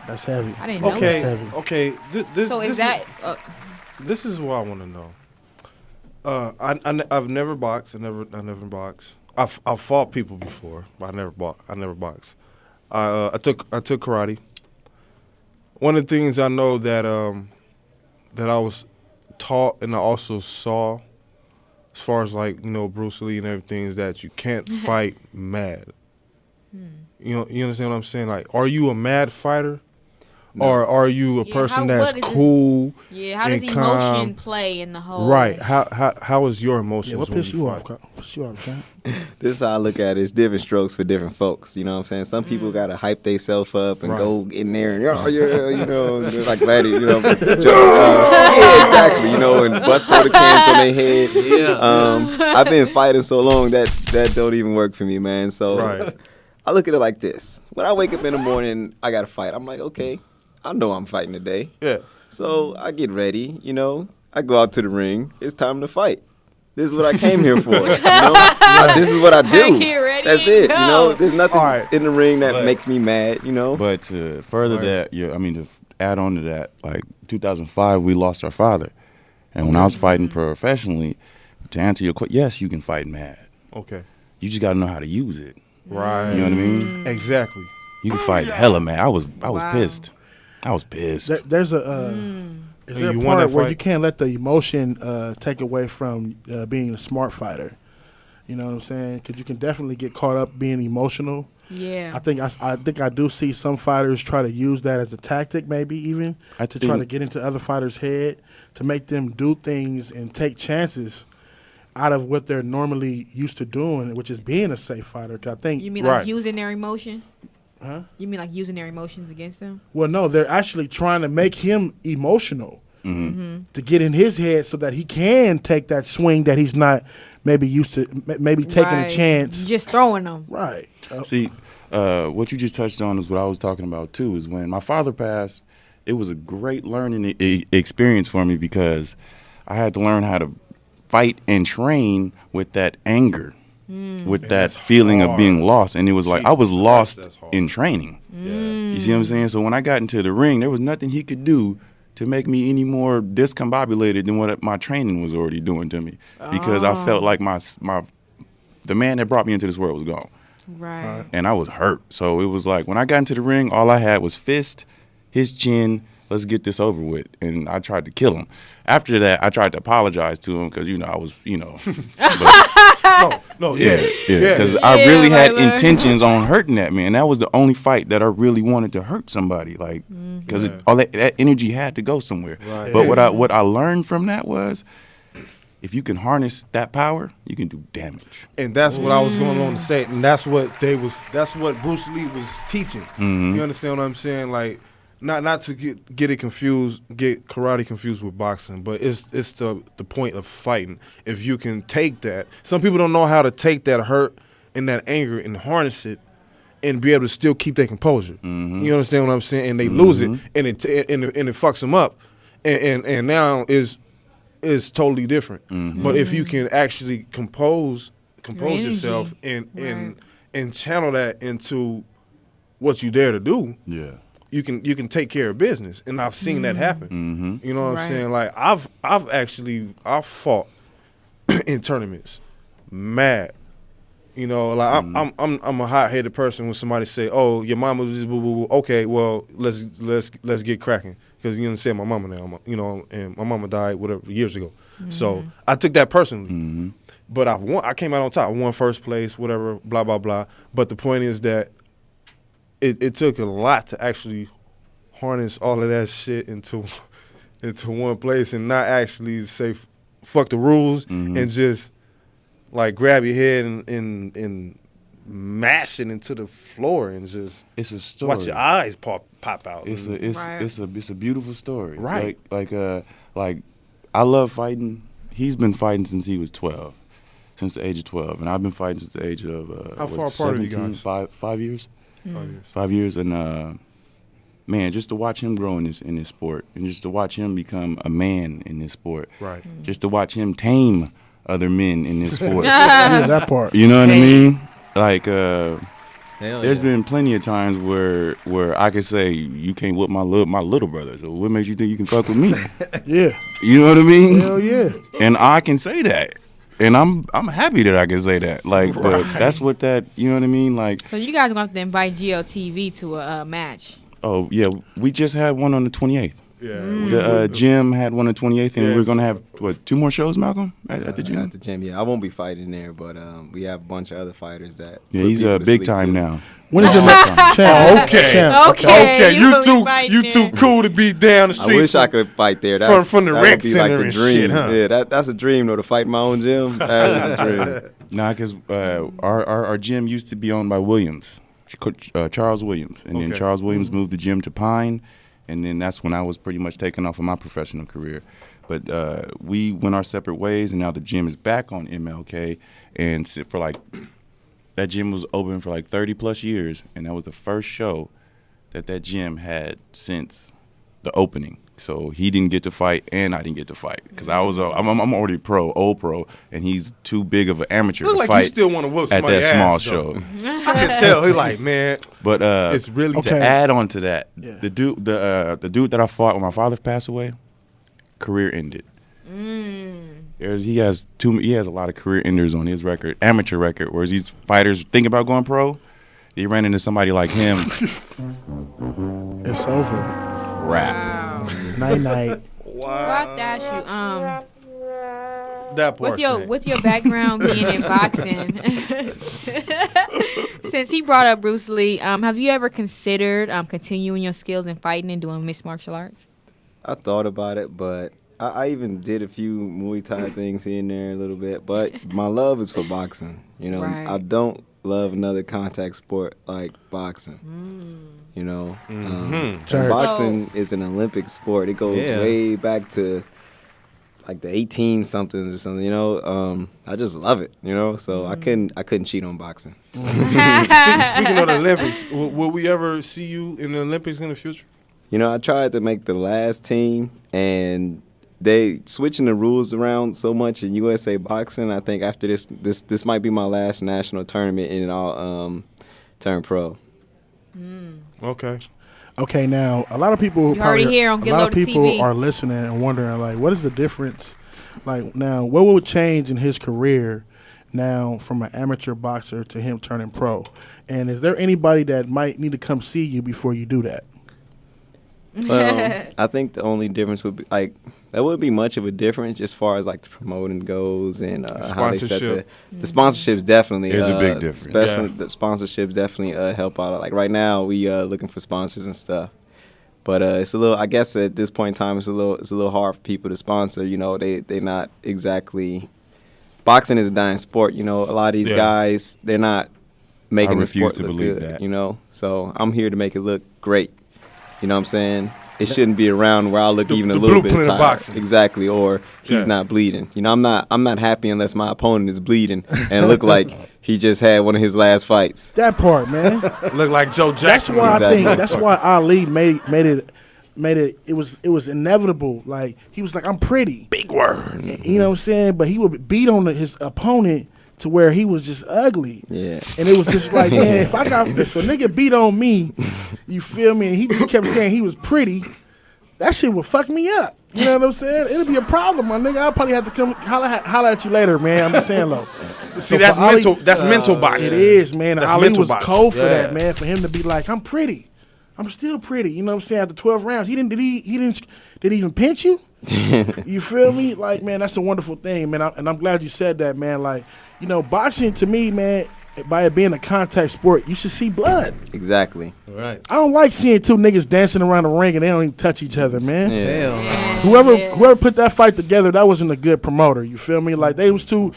That's heavy. I didn't know Okay, that. okay. This So this is that? this is what I want to know. I've never boxed. I never boxed. I've fought people before, but I never boxed. I took karate. One of the things I know that that I was taught and I also saw, as far as like Bruce Lee and everything, is that you can't fight mad. You understand what I'm saying? Like, are you a mad fighter? No. Or are you a person that's cool? How does emotion play in the whole? Right. How is your emotions? Yeah, what pissed you off? This is how I look at it. It's different strokes for different folks. You know what I'm saying? Some people gotta hype themselves up and go in there and like that. Yeah, exactly. And bust soda cans on their head. Yeah. I've been fighting so long that don't even work for me, man. So I look at it like this: when I wake up in the morning, I gotta fight. I'm like, okay, I know I'm fighting today. Yeah. So I get ready. I go out to the ring. It's time to fight. This is what I came here for. This is what I do. That's it. There's nothing in the ring that makes me mad. But to further that, to add on to that, like 2005, we lost our father, and when I was fighting professionally, to answer your question, yes, you can fight mad. Okay. You just got to know how to use it. Right. You know what I mean? Exactly. You can fight hella mad. I was pissed. I was pissed. There's a is there a part where you can't let the emotion take away from being a smart fighter? You know what I'm saying? Because you can definitely get caught up being emotional. Yeah. I think I do see some fighters try to use that as a tactic, maybe even to try to get into other fighters' head, to make them do things and take chances out of what they're normally used to doing, which is being a safe fighter. I think you mean like using their emotion? Huh? You mean like using their emotions against them? Well, no, they're actually trying to make him emotional to get in his head so that he can take that swing that he's not maybe used to, maybe taking a chance. Just throwing them. Right. See, what you just touched on is what I was talking about too, is when my father passed, it was a great learning experience for me because I had to learn how to fight and train with that anger, with that feeling of being lost. And it was like I was lost in training. You see what I'm saying? So when I got into the ring, there was nothing he could do to make me any more discombobulated than what my training was already doing to me, because I felt like the man that brought me into this world was gone. Right. And I was hurt. So it was like when I got into the ring, all I had was fist, his chin. Let's get this over with. And I tried to kill him. After that, I tried to apologize to him because, I was, Because I really had intentions on hurting that man. That was the only fight that I really wanted to hurt somebody, like, because all that energy had to go somewhere. Right. But what I learned from that was, if you can harness that power, you can do damage. And that's what I was going on to say. And that's what Bruce Lee was teaching. You understand what I'm saying? Like, not to get karate confused with boxing, but it's the point of fighting. If you can take that, some people don't know how to take that hurt and that anger and harness it, and be able to still keep their composure. You understand what I'm saying? And they lose it, and it fucks them up, and now is totally different. But if you can actually compose yourself and channel that into what you dare to do, you can take care of business, and I've seen that happen. You know what I'm saying? Like I've fought in tournaments, mad. Like I'm a hot-headed person. When somebody say, "Oh, your mama was just boo boo boo," okay, well let's get cracking, because you understand my mama now. And my mama died years ago, so I took that personally. But I came out on top. I won first place, whatever, blah blah blah. But the point is that it took a lot to actually harness all of that shit into one place and not actually say fuck the rules and just like grab your head and mash it into the floor and just it's a story. Watch your eyes pop out. It's a beautiful story. Right. Like I love fighting. He's been fighting since he was 12. Since the age of 12, and I've been fighting since the age of how far apart are you guys? 5 years. 5 years, and man, just to watch him grow in this sport, and just to watch him become a man in this sport, right? Just to watch him tame other men in this sport. Yeah, that part. You know what I mean? Like There's been plenty of times where I could say you can't whip my little brother. So what makes you think you can fuck with me? Yeah. You know what I mean? Hell yeah. And I can say that. And I'm happy that I can say that. Like, but that's what that, you know what I mean? Like. So you guys are going to have to invite GLTV to a match. Oh, yeah. We just had one on the 28th. Yeah. The gym had one on the 28th, and we're going to have, 2 more shows, Malcolm, at the gym? At the gym, yeah. I won't be fighting there, but we have a bunch of other fighters that. Yeah, he's big time now. When is your next champ? Okay. You too cool to be down the street. I wish I could fight there. That's, from the that rec would be center like the and dream. shit, huh? Yeah, that's a dream though. To fight in my own gym, that is a dream. Nah, because our gym used to be owned by Williams, Charles Williams, and then Charles Williams moved the gym to Pine, and then that's when I was pretty much taking off of my professional career. But we went our separate ways, and now the gym is back on MLK, and for like. That gym was open for like 30 plus years, and that was the first show that gym had since the opening. So he didn't get to fight, and I didn't get to fight because I'm already old pro, and he's too big of an amateur to like fight. You still want to whoop at that ass, small though. show. I can tell he like, man. But it's really to add on to that, the dude that I fought when my father passed away, career ended. He has a lot of career enders on his record, amateur record, whereas these fighters think about going pro. They ran into somebody like him. It's over. Wrap. Wow. Night. Wow. Dash you. That part. With your background being in boxing, since he brought up Bruce Lee, have you ever considered continuing your skills in fighting and doing mixed martial arts? I thought about it, but I even did a few Muay Thai things here and there a little bit. But my love is for boxing. You know, right. I don't love another contact sport like boxing. You know, boxing is an Olympic sport. It goes way back to like the 18-somethings or something. You know, I just love it. You know, so I couldn't cheat on boxing. Speaking of the Olympics, will we ever see you in the Olympics in the future? You know, I tried to make the last team, and they switching the rules around so much in USA boxing. I think after this might be my last national tournament, and I'll turn pro. Okay, now a lot of people TV. are listening and wondering, like, what is the difference? Like, now, what will change in his career now from an amateur boxer to him turning pro? And is there anybody that might need to come see you before you do that? Well, I think the only difference would be like there wouldn't be much of a difference as far as like the promoting goes and how they set the sponsorships. Definitely there's a big difference. Especially the sponsorships definitely help out. Like right now, we looking for sponsors and stuff, but it's a little. I guess at this point in time, it's a little hard for people to sponsor. You know, they not exactly. Boxing is a dying sport. You know, a lot of these guys they're not making the sport look good. That. You know, so I'm here to make it look great. You know what I'm saying? It shouldn't be around where I look even a little bit tired. Boxing. Exactly, or he's not bleeding. You know, I'm not happy unless my opponent is bleeding and look like he just had one of his last fights. That part, man. Look like Joe Jackson. That's why Ali made it. It was inevitable. Like he was like, I'm pretty. Big word. You know what I'm saying? But he would beat on his opponent to where he was just ugly. Yeah. And it was just like, man, if a nigga beat on me, you feel me, and he just kept saying he was pretty, that shit would fuck me up. You know what I'm saying? It'll be a problem, my nigga. I'll probably have to come holler at you later, man. I'm just saying, though. See, that's mental. That's mental boxing. It is, man. That's Ali was boxing. cold for that, man. For him to be like, I'm pretty. I'm still pretty. You know what I'm saying? After 12 rounds, did he even pinch you? You feel me? Like, man, that's a wonderful thing, man. And I'm glad you said that, man. Like, you know, boxing to me, man, by it being a contact sport, you should see blood. Exactly. Right. I don't like seeing two niggas dancing around the ring and they don't even touch each other, man. Yeah. Whoever put that fight together, that wasn't a good promoter. You feel me? Like they was two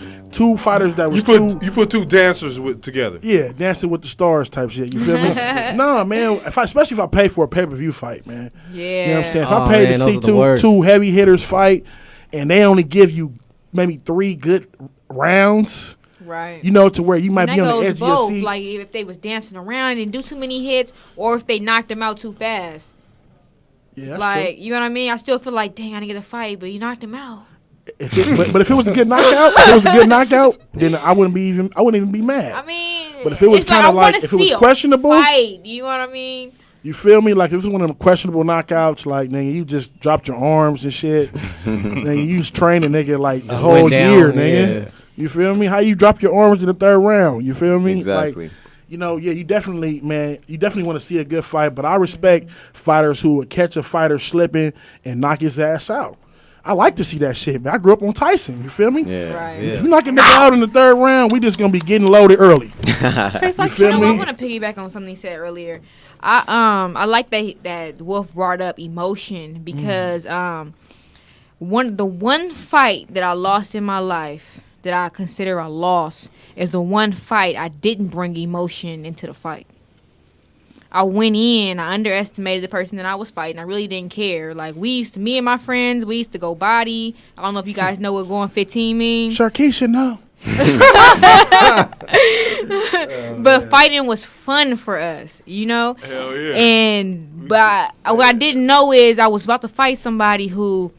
fighters that was you put two dancers together. Yeah, Dancing with the Stars type shit. You feel me? Nah, man. Especially if I pay for a pay-per-view fight, man. Yeah. You know what I'm saying? If I pay to see two heavy hitters fight and they only give you maybe 3 good rounds. Right. You know, to where you might be on the edge of your seat. Like if they was dancing around and didn't do too many hits, or if they knocked them out too fast. Yeah, that's like true. You know what I mean? I still feel like, dang, I didn't get a fight, but you knocked him out. But if it was a good knockout, then I wouldn't even be mad. I mean, But if it was kind of like if it was questionable, fight, you know what I mean? You feel me? Like if it was one of them questionable knockouts, like nigga, you just dropped your arms and shit. Nigga, you was training nigga like the whole year, nigga. Yeah. You feel me? How you drop your arms in the third round? You feel me? Exactly. Like, you definitely, man, you definitely want to see a good fight. But I respect fighters who would catch a fighter slipping and knock his ass out. I like to see that shit, man. I grew up on Tyson. You feel me? Yeah. Right. If you knock a nigga out in the third round, we just gonna be getting loaded early. Tastes like, you know what? I want to piggyback on something he said earlier. I like that Wolf brought up emotion because the one fight that I lost in my life that I consider a loss is the one fight I didn't bring emotion into the fight. I went in, I underestimated the person that I was fighting. I really didn't care. Like, me and my friends, we used to go body. I don't know if you guys know what going 15 means. Sharkeisha, no. But fighting was fun for us, you know? Hell yeah. But what I didn't know is I was about to fight somebody who,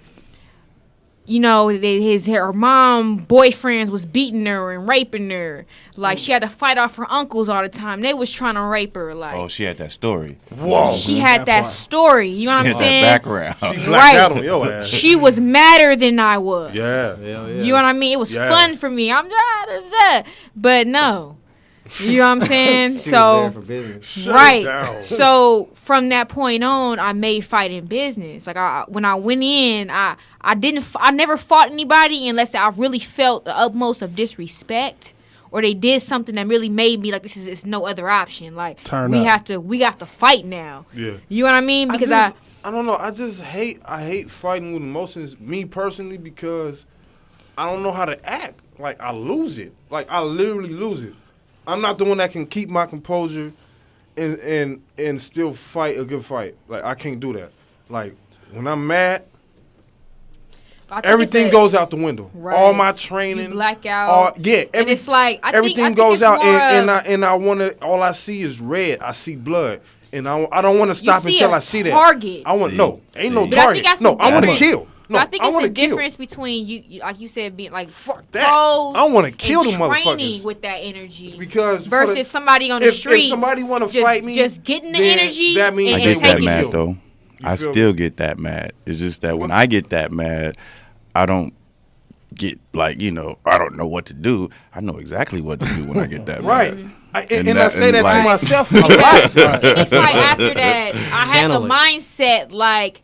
you know, her mom boyfriends was beating her and raping her. Like, she had to fight off her uncles all the time. They was trying to rape her. Like, oh, she had that story. Whoa. She had that story. You know what I'm saying? That background. She blacked out on your ass. She was madder than I was. Yeah. You know what I mean? It was fun for me. I'm but no. You know what I'm saying? So right. So from that point on, I made fighting business. Like when I went in, I never fought anybody unless I really felt the utmost of disrespect or they did something that really made me like it's no other option. Like we have to fight now. Yeah. You know what I mean? Because I don't know. I hate fighting with emotions, me personally, because I don't know how to act. Like I lose it. Like I literally lose it. I'm not the one that can keep my composure and still fight a good fight. Like I can't do that. Like when I'm mad, everything goes out the window. Right. All my training, you black out. And it's like everything goes out, and I want to. All I see is red. I see blood, and I don't want to stop until I see that. I want ain't no target. No, I want to kill. No, but I think it's a difference between you, like you said, being like fuck that. I want to kill them motherfuckers. Training with that energy, because versus somebody on the street. If somebody want to fight me, just getting the energy. That means I get that mad though. I still me? Get that mad. It's just that when I get that mad, I don't get I don't know what to do. I know exactly what to do when I get that right. mad. I say that to myself a lot. It's like after that, I had the mindset like,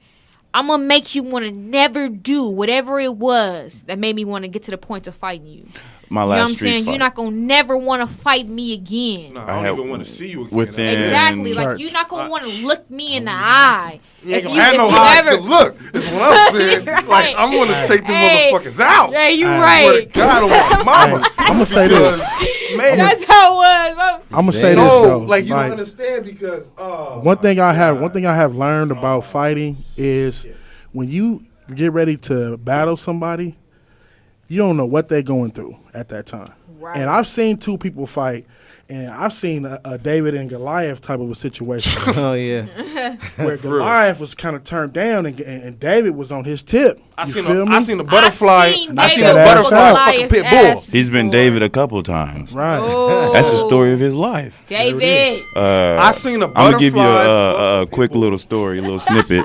I'm going to make you want to never do whatever it was that made me want to get to the point of fighting you. My last you know what I'm saying? fight. You're not going to never want to fight me again. No, I don't even want to see you again. Exactly. Like, you're not going to want to look me in the eye. You ain't going to have no eyes to look. Is what I'm saying. Right. Like, I'm going to take them motherfuckers out. Yeah, you're right. I swear to God on my mama. I'm going to say this. Man, that's how it was. I'm going to say this, though. Like, you don't understand because... One thing I have learned about fighting is... When you get ready to battle somebody, you don't know what they're going through at that time. Right. And I've seen two people fight, and I've seen a David and Goliath type of a situation. Oh, yeah. Where Goliath was kind of turned down, and David was on his tip. I seen the butterfly. I seen the butterfly fucking pit bull. He's been David a couple times. Right. Oh. That's the story of his life. David. I seen a butterfly. I'm going to give you a quick little story, a little snippet.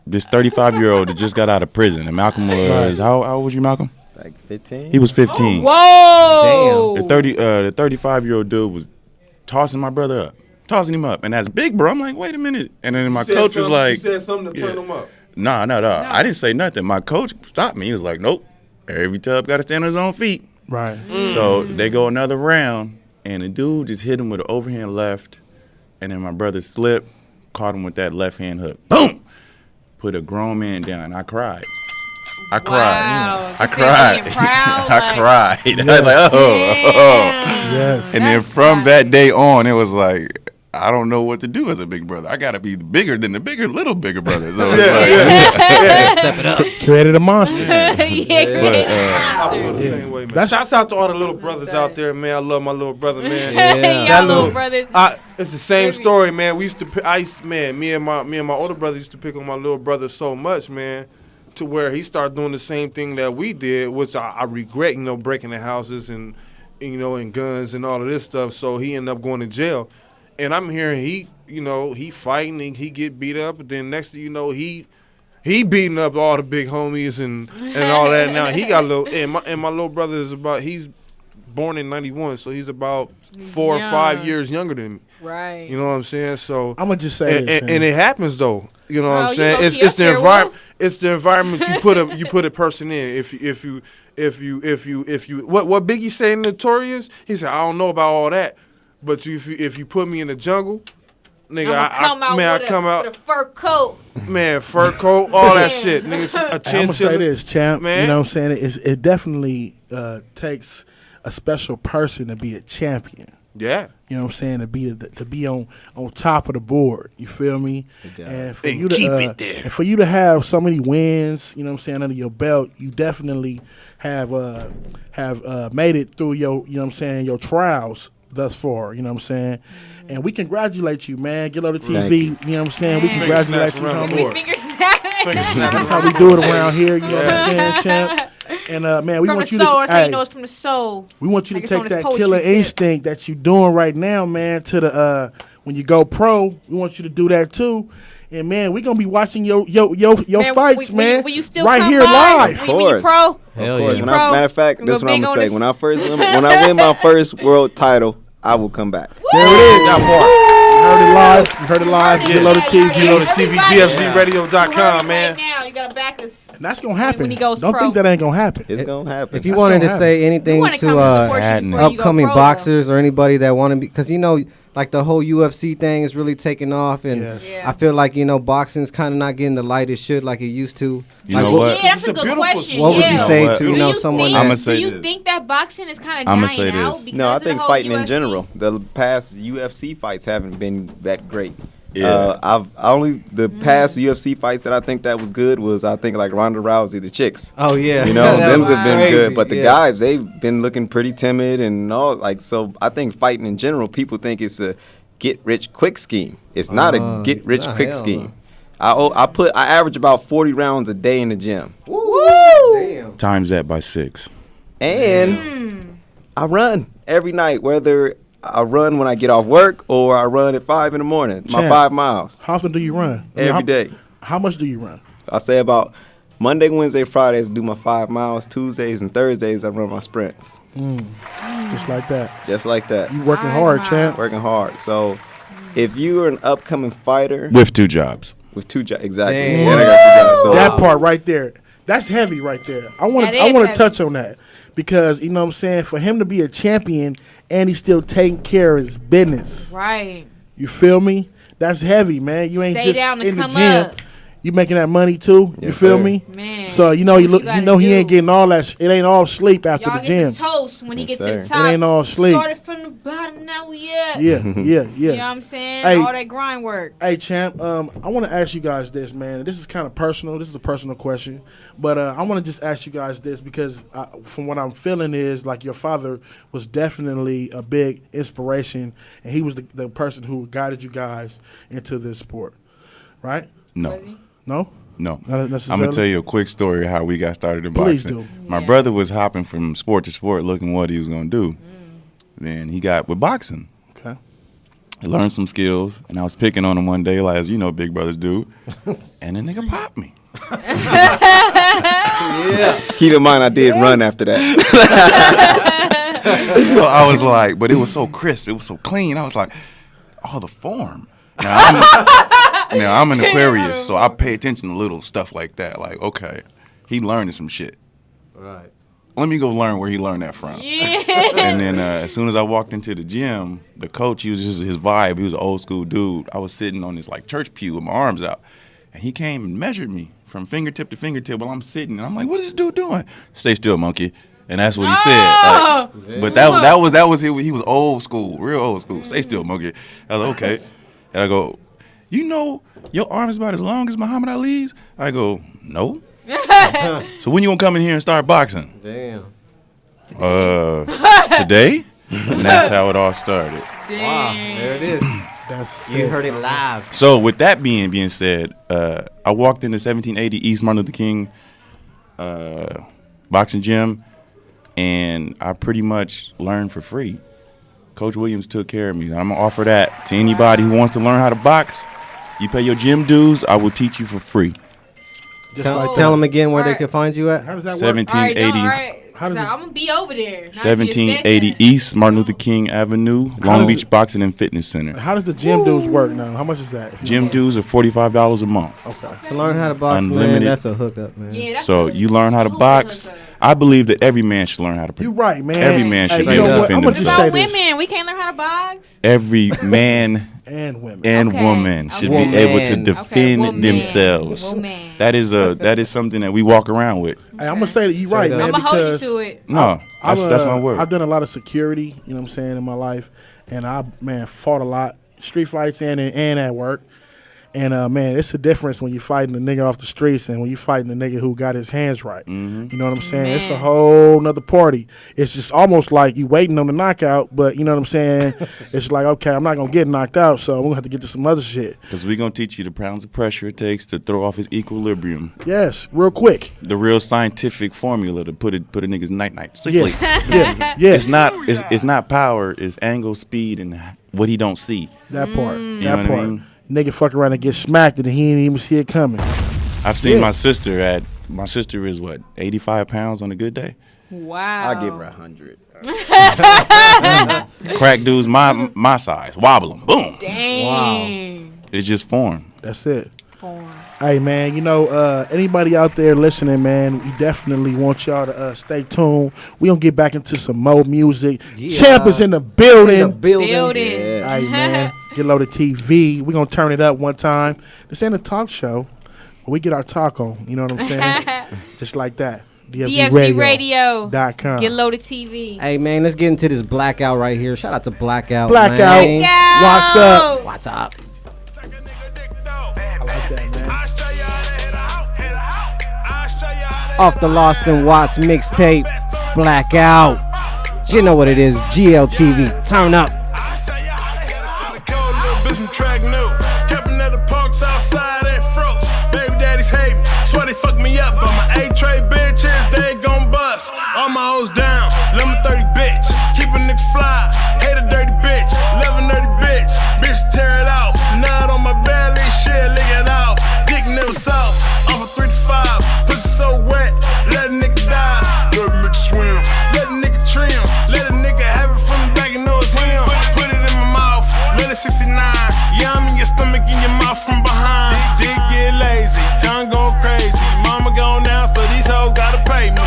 This 35-year-old that just got out of prison, and Malcolm was how old was you, Malcolm? Like 15. He was 15. Whoa! Damn. The 35-year-old dude was tossing my brother up, tossing him up, and as big bro, I'm like, wait a minute, and then my coach was like, you said something to turn him up. No, I didn't say nothing. My coach stopped me. He was like, nope, every tub got to stand on his own feet. Right. So they go another round, and the dude just hit him with an overhand left, and then my brother slipped, caught him with that left hand hook. Boom. Put a grown man down. I cried. I cried. I cried. I cried. I was like, oh. Yes. And then from that day on, it was like, I don't know what to do as a big brother. I got to be bigger than the little bigger brother. So it's Step it up. Created a monster. I feel the same way, man. Shouts out to all the little brothers out there, man. I love my little brother, man. Y'all little brothers. It's the same story, man. Me and my older brother used to pick on my little brother so much, man, to where he started doing the same thing that we did, which I regret, breaking the houses and you know, and guns and all of this stuff. So he ended up going to jail. And I'm hearing he fighting and he get beat up. But then next thing you know, he beating up all the big homies and all that. Now he got a little, and my little brother is he's born in 91, so he's about 4 or 5 years younger than me. Right. You know what I'm saying? So I'm gonna just say this, and it happens though. You know what I'm saying? You It's the environment. It's the environment you put a person in. If you what Biggie said in Notorious, he said, I don't know about all that, but if you put me in the jungle, nigga, I come out with a fur coat. Man, fur coat, all that shit. Nigga, I'm gonna say this, champ. Man. You know what I'm saying? It definitely takes a special person to be a champion. Yeah. You know what I'm saying? To be on top of the board. You feel me? And for you to keep it there. And for you to have so many wins, you know what I'm saying, under your belt, you definitely have made it through your, you know what I'm saying, your trials thus far. You know what I'm saying? And we congratulate you, man. GetloadedTV, you know what I'm saying? We congratulate you, homie. That's how we do it around here. You know what I'm saying, champ? And man, we want you to. That's how you know it's from the soul. We want you to take that killer instinct that you're doing right now, man, to the when you go pro. We want you to do that too. And man, we're gonna be watching your fights, man. Will you still right come here by? live? Of course. Pro? Hell yeah. Matter of fact, this is what I'm gonna say. When I win my first world title, I will come back. There it is. That part. You heard it live. GetloadedTV. GetloadedTV. DFZRadio.com, man. Right now, you gotta back us. And that's gonna happen. When he goes Don't pro. think that ain't gonna happen. It's gonna happen. If you wanted to say anything to upcoming boxers or anybody that want to be, because you know, like the whole UFC thing is really taking off, and I feel like, you know, boxing's kind of not getting the light it should like it used to. You know what? Yeah, that's a good question. What would you say to, you know, someone that... Do you think that boxing is kind of dying out? No, I think fighting in general. The past UFC fights haven't been that great. Yeah. The past UFC fights that I think that was good was, I think, like Ronda Rousey, the chicks. Oh yeah, you know, them have been good, but the guys, they've been looking pretty timid and all. Like, so I think fighting in general, people think it's a get rich quick scheme. It's not a get rich quick scheme. No. I average about 40 rounds a day in the gym. Woo! Damn. Times that by 6. And I run every night, whether I run when I get off work or I run at 5 in the morning. My 5 miles. How often do you run? Every day. How much do you run? I say about Monday, Wednesday, Fridays, do my 5 miles. Tuesdays and Thursdays, I run my sprints. Just like that. Just like that. You working hard, champ. Working hard. So if you are an upcoming fighter. With 2 jobs. With 2 jobs, exactly. And I got 2 jobs. So that part right there. That's heavy right there. I want to touch on that. Because, you know what I'm saying, for him to be a champion and he's still taking care of his business. Right. You feel me? That's heavy, man. You ain't just in the gym. Up. You making that money too. You feel me? Man. So he ain't getting all that. It ain't all sleep after the gym. Get the toast when he gets to the top. It ain't all sleep. Started from the bottom, now we up. Yeah. You know what I'm saying? All that grind work. Hey, champ. I want to ask you guys this, man. This is kind of personal. This is a personal question, but I want to just ask you guys this because from what I'm feeling is like your father was definitely a big inspiration, and he was the person who guided you guys into this sport, right? No. No? No. I'm going to tell you a quick story of how we got started in boxing. Please do. My brother was hopping from sport to sport looking what he was going to do. Then he got with boxing. Okay. He learned some skills, and I was picking on him one day, like, as you know big brothers do, and the nigga popped me. Yeah. Keep in mind, I did run after that. So I was like, but it was so crisp. It was so clean. I was like, oh, the form. Now, I'm an Aquarius, so I pay attention to little stuff like that. Like, okay, he learning some shit. Right. Let me go learn where he learned that from. Yeah. And then as soon as I walked into the gym, the coach, he was just his vibe. He was an old school dude. I was sitting on this like church pew with my arms out, and he came and measured me from fingertip to fingertip while I'm sitting. And I'm like, what is this dude doing? Stay still, monkey. And that's what he said. Like, but that was he was old school, real old school. Stay still, monkey. I was like, okay. And I go, you know, your arm is about as long as Muhammad Ali's? I go, no. So when you gonna come in here and start boxing? Damn. Today? And that's how it all started. Wow, there it is. That's you heard it live. So with that being said, I walked into 1780 East Martin Luther King boxing gym. and I pretty much learned for free. Coach Williams took care of me. I'm going to offer that to anybody who wants to learn how to box. You pay your gym dues, I will teach you for free. Tell them again where they can find you at. How does that 1780. work? I'm gonna be over there. 1780 East Martin Luther King Avenue, Long Beach Boxing and Fitness Center. How does the gym dues work now? How much is that? Gym dues are $45 a month. Okay. To learn how to box, Unlimited. man, that's a hookup, man. Yeah, that's So you learn how to box. I believe that every man should learn how to. You're right, man. Every man should be you able know to what? I'm defend gonna just himself. say this. women, we can't learn how to box. Every man And women. and Okay. woman should Okay. be able to Woman. defend woman. themselves. Woman. That is something that we walk around with. Hey, I'm gonna say that you're right, Straight man. up. I'm gonna hold you Because to it. No, that's my word. I've done a lot of security, you know what I'm saying, in my life, and I fought a lot, street fights and at work. And man, it's a difference when you're fighting a nigga off the streets and when you're fighting a nigga who got his hands right. Mm-hmm. You know what I'm saying? Man. It's a whole nother party. It's just almost like you waiting on the knockout, but you know what I'm saying? It's like, okay, I'm not gonna get knocked out, so I'm gonna have to get to some other shit. Because we're going to teach you the pounds of pressure it takes to throw off his equilibrium. Yes, real quick. The real scientific formula to put a nigga's night-night sleep. Yeah. It's not power, it's angle, speed, and what he don't see. That part. You know That what I part. mean? Nigga fuck around and get smacked and he ain't even see it coming. I've seen Yeah. my sister is what, 85 pounds on a good day? Wow. I'll give her 100. Crack dudes my size, wobble them, boom. Dang. It's just form. That's it. Form. Hey, man, you know, anybody out there listening, man, we definitely want y'all to stay tuned. We gonna get back into some more music. Yeah. Champ is in the building. Building. Yeah. Hey, man, Get Loaded TV. We gonna turn it up one time. This ain't a talk show, but we get our talk on. You know what I'm saying? Just like that. DFCRadio.com. Get Loaded TV. Hey, man, let's get into this Blackout right here. Shout out to Blackout. Blackout. Man. What's up? What's up? I like that, man. Off the Lost and Watts mixtape, Blackout. You know what it is, GLTV. Turn up. Capping at the parks outside at Frost. Baby daddy's hating. Swear they fuck me up, but my A-tray bitches, they gon' bust. All my hoes down, lemon 30 bitch. Keep a nigga fly, hate a dirty bitch. Love a nerdy bitch, bitch tear it off. Nut on my belly, shit, lick it off. Dick never soft, off a 3 to 5. Pussy so wet, let a nigga die. Let a nigga swim, let a nigga trim. Let a nigga have it from the back and know it's him. Put it in my mouth, let it 69. Yum in your stomach, in your mouth from behind. Dick get lazy, tongue go crazy. Mama gone down, so these hoes gotta pay me.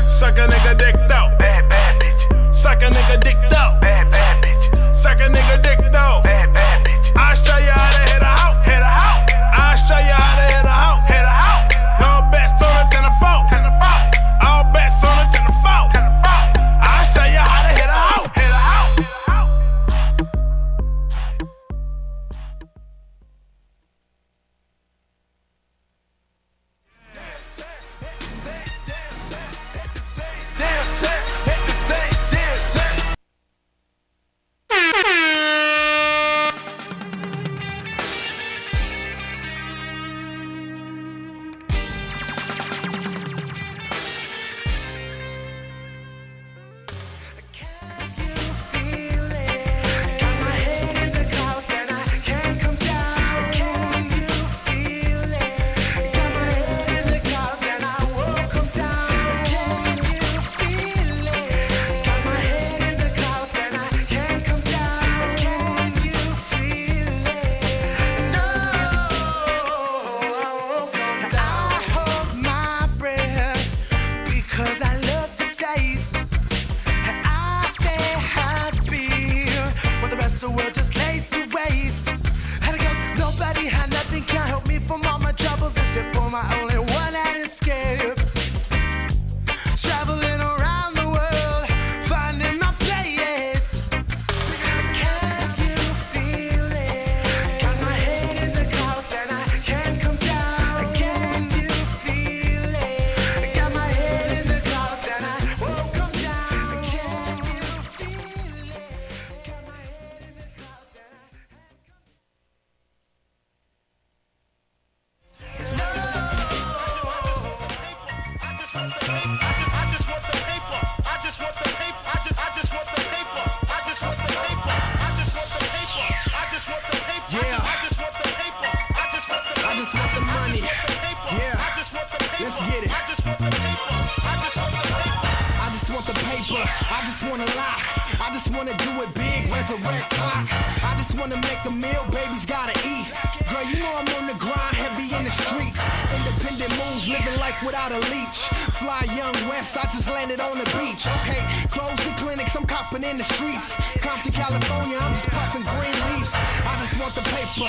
Suck a nigga dicked out. Bad bitch. Suck a nigga dicked out. Bad bitch. Suck a nigga dicked out. Bad bitch. I'll show you how to hit a hoe. Hit a hoe. I'll show you how to hit a hoe. Hit a hoe. No bets on it, 10 to 4. All bets on it, 10 to 4. I'll show you how to hit a hoe. Hit a hoe. Let's get it. I just want the paper. I just wanna lie. I just wanna do it big, resurrect clock. I just wanna make a meal, baby's gotta eat. Girl, you know I'm on the grind, heavy in the streets. Independent moves, living life without a leech. Fly young west, I just landed on the beach. Okay, close the clinics, I'm copping in the streets. Compton, California, I'm just puffing green leaves. I just want the paper,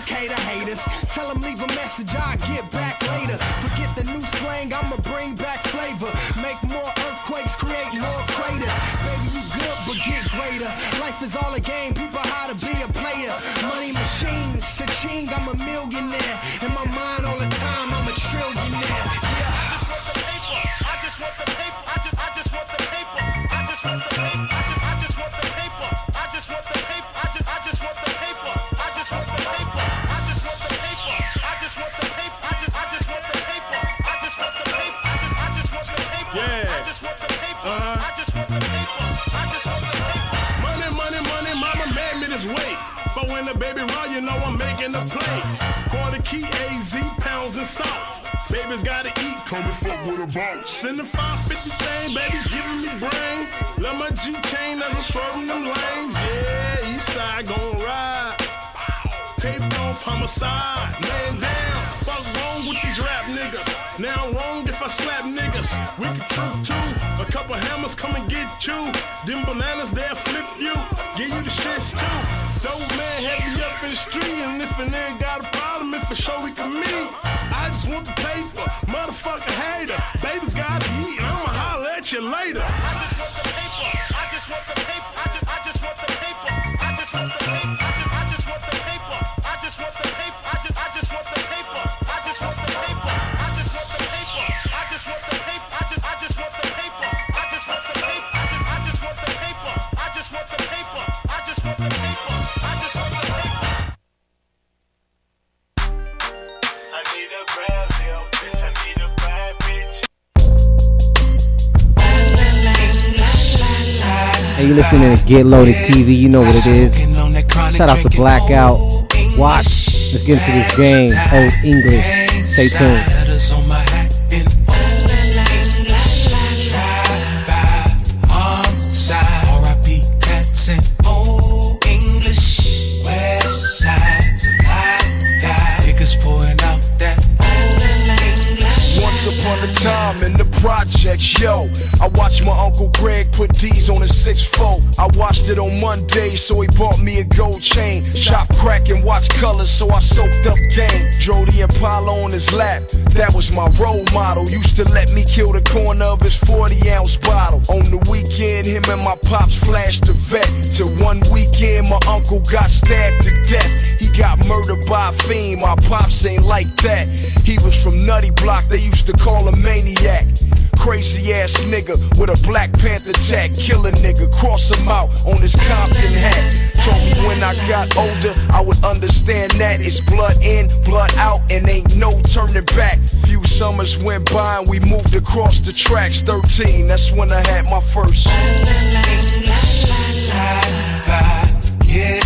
okay, the haters. Tell them leave a message, I'll get back later. Forget the new slang, I'ma bring back flavor. Make more earthquakes, create more craters. Baby, you good, but get greater. Life is all a game, people how to be a player. Money machine, cha-ching, I'm a millionaire. In my mind all the time, I'm a trillionaire. Yeah. I just want the paper. I just want the paper. I just want the paper. I just want the paper. I just want the paper. I just want the paper. I just want the paper. I just want the paper. I just want the paper. I just want the paper. I just want the paper. I just want the paper. Yeah. I just want the paper. I just want the paper. I just want the paper. Money, money, money, mama made me this way. But when the baby run, you know I'm making a play. Quarter key, AZ, pounds and salt. Baby's gotta eat, come and fuck with a boss. Send the 550 thing, baby, giving me brain. Love my G chain as I'm swerving them lanes. Yeah, east side gon' ride. Taped off homicide, man down. Fuck wrong with these rap niggas. Now wrong if I slap niggas. We can troop too. A couple hammers come and get you. Them bananas they'll flip you. Give you the shits too. Dope man heavy up in the street. And if a nigga got a problem, if for sure we can meet. I just want the paper, motherfucker hater. Baby's gotta eat, I'ma holler at you later. I just want the paper. I just want the paper. I just want the paper. I just want the paper. I just want the paper. I just want the paper. I just want the paper. I just want the paper. I just want the paper. I just want the paper. I just want the paper. I just want the paper. I just want the paper. I just want the paper. I just want the paper. I just want the paper. I need a bad bitch. I need a bad bitch. Hey, you listening to Get Loaded TV, you know what it is. Shout out to Blackout. Watch. Let's get into this game. Old English. Stay tuned. Upon a time in the projects, yo, I watched my Uncle Greg put D's on a 6'4". I watched it on Monday, so he bought me a gold chain. Chop crack and watch colors, so I soaked up game. Drove the Impala on his lap, that was my role model. Used to let me kill the corner of his 40-ounce bottle. On the weekend, him and my pops flashed the vet. Till one weekend, my uncle got stabbed to death. He got murdered by a fiend, my pops ain't like that. He was from Nutty Block, they used to call him Maniac. Crazy ass nigga with a Black Panther tag. Kill a nigga, cross him out on his Compton hat. Told me when I got older, I would understand that it's blood in, blood out, and ain't no turning back. Few summers went by and we moved across the tracks. 13, that's when I had my first. Yeah,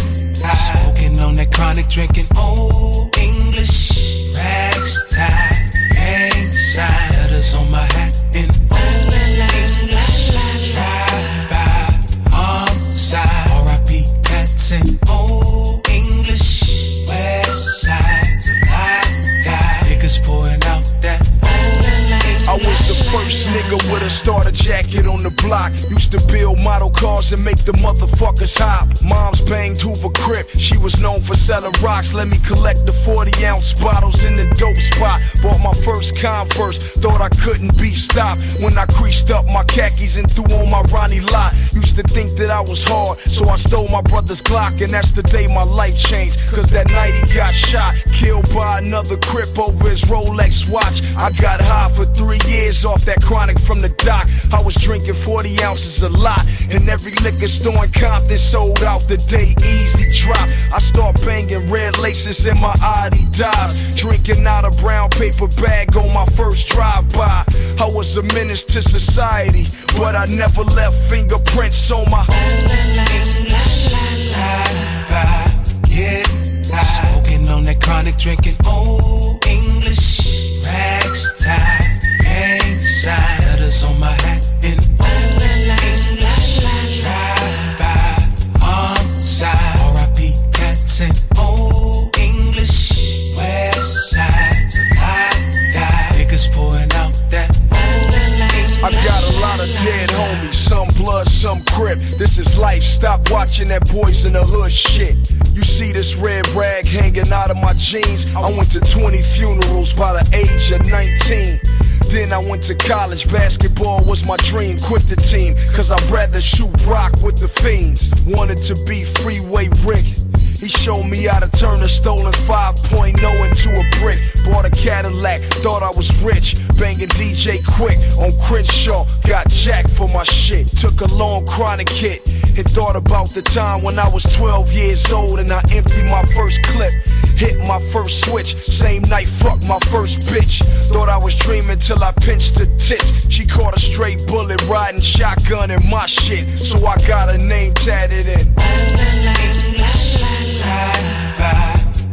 smoking on that chronic, drinking old English. Rags tied, gang sign, letters on my hat in old English. Drive by, arms side, R.I.P. tats in old English. West side, till I die, niggas pouring out that old English. I was the first nigga with a starter jacket on the block. Used to build model cars and make the motherfuckers hop. Mom's banged Hoover Crip, she was known for selling rocks. Let me collect the 40-ounce bottles in the dope spot. Bought my first Converse, thought I couldn't be stopped. When I creased up my khakis and threw on my Ronnie lot. Used to think that I was hard, so I stole my brother's Glock. And that's the day my life changed, cause that night he got shot. Killed by another Crip over his Rolex watch. I got high for 3 years off that chronic from the dock. I was drinking 40 ounces a lot, and every liquor store in Compton sold out the day Easy dropped. I start banging red laces in my Adidas, drinking out a brown paper bag on my first drive-by. I was a menace to society, but I never left fingerprints on my English. Yeah, smoking on that chronic, drinking old English. Rags tied, watching that Boys in the Hood shit. You see this red rag hanging out of my jeans. I went to 20 funerals by the age of 19. Then I went to college, basketball was my dream. Quit the team, cause I'd rather shoot rock with the fiends. Wanted to be Freeway Rick. He showed me how to turn a stolen 5.0 into a brick. Bought a Cadillac, thought I was rich. Banging DJ Quick on Crenshaw. Got jacked for my shit. Took a long chronic hit. And thought about the time when I was 12 years old and I emptied my first clip. Hit my first switch, same night fucked my first bitch. Thought I was dreaming till I pinched her tits. She caught a straight bullet riding shotgun in my shit. So I got her name tatted in.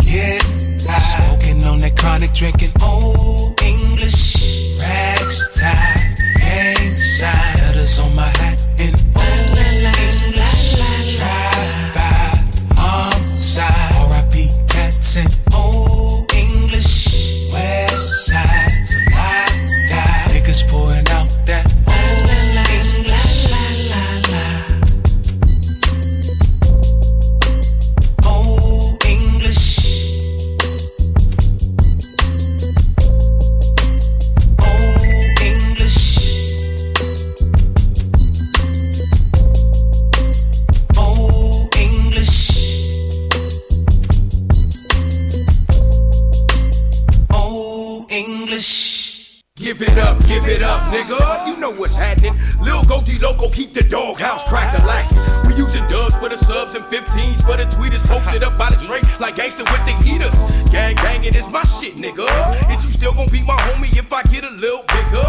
Yeah, smoking on that chronic, drinking old English. Rags tied, gang side, letters on my hat in old English. Drive by, arms side, R.I.P. tats in old English. West side, till I die, niggas pouring out that old English. Old English. Old English. Old English. Old English. Give it up, nigga. You know what's happening. Lil Goatee Loco, keep the doghouse crack-a-lackin'. We using dubs for the subs and 15s for the tweeters. Posted up by the tray like gangster with the heaters. Gang banging is my shit, nigga. Is you still gon' be my homie if I get a little bigger?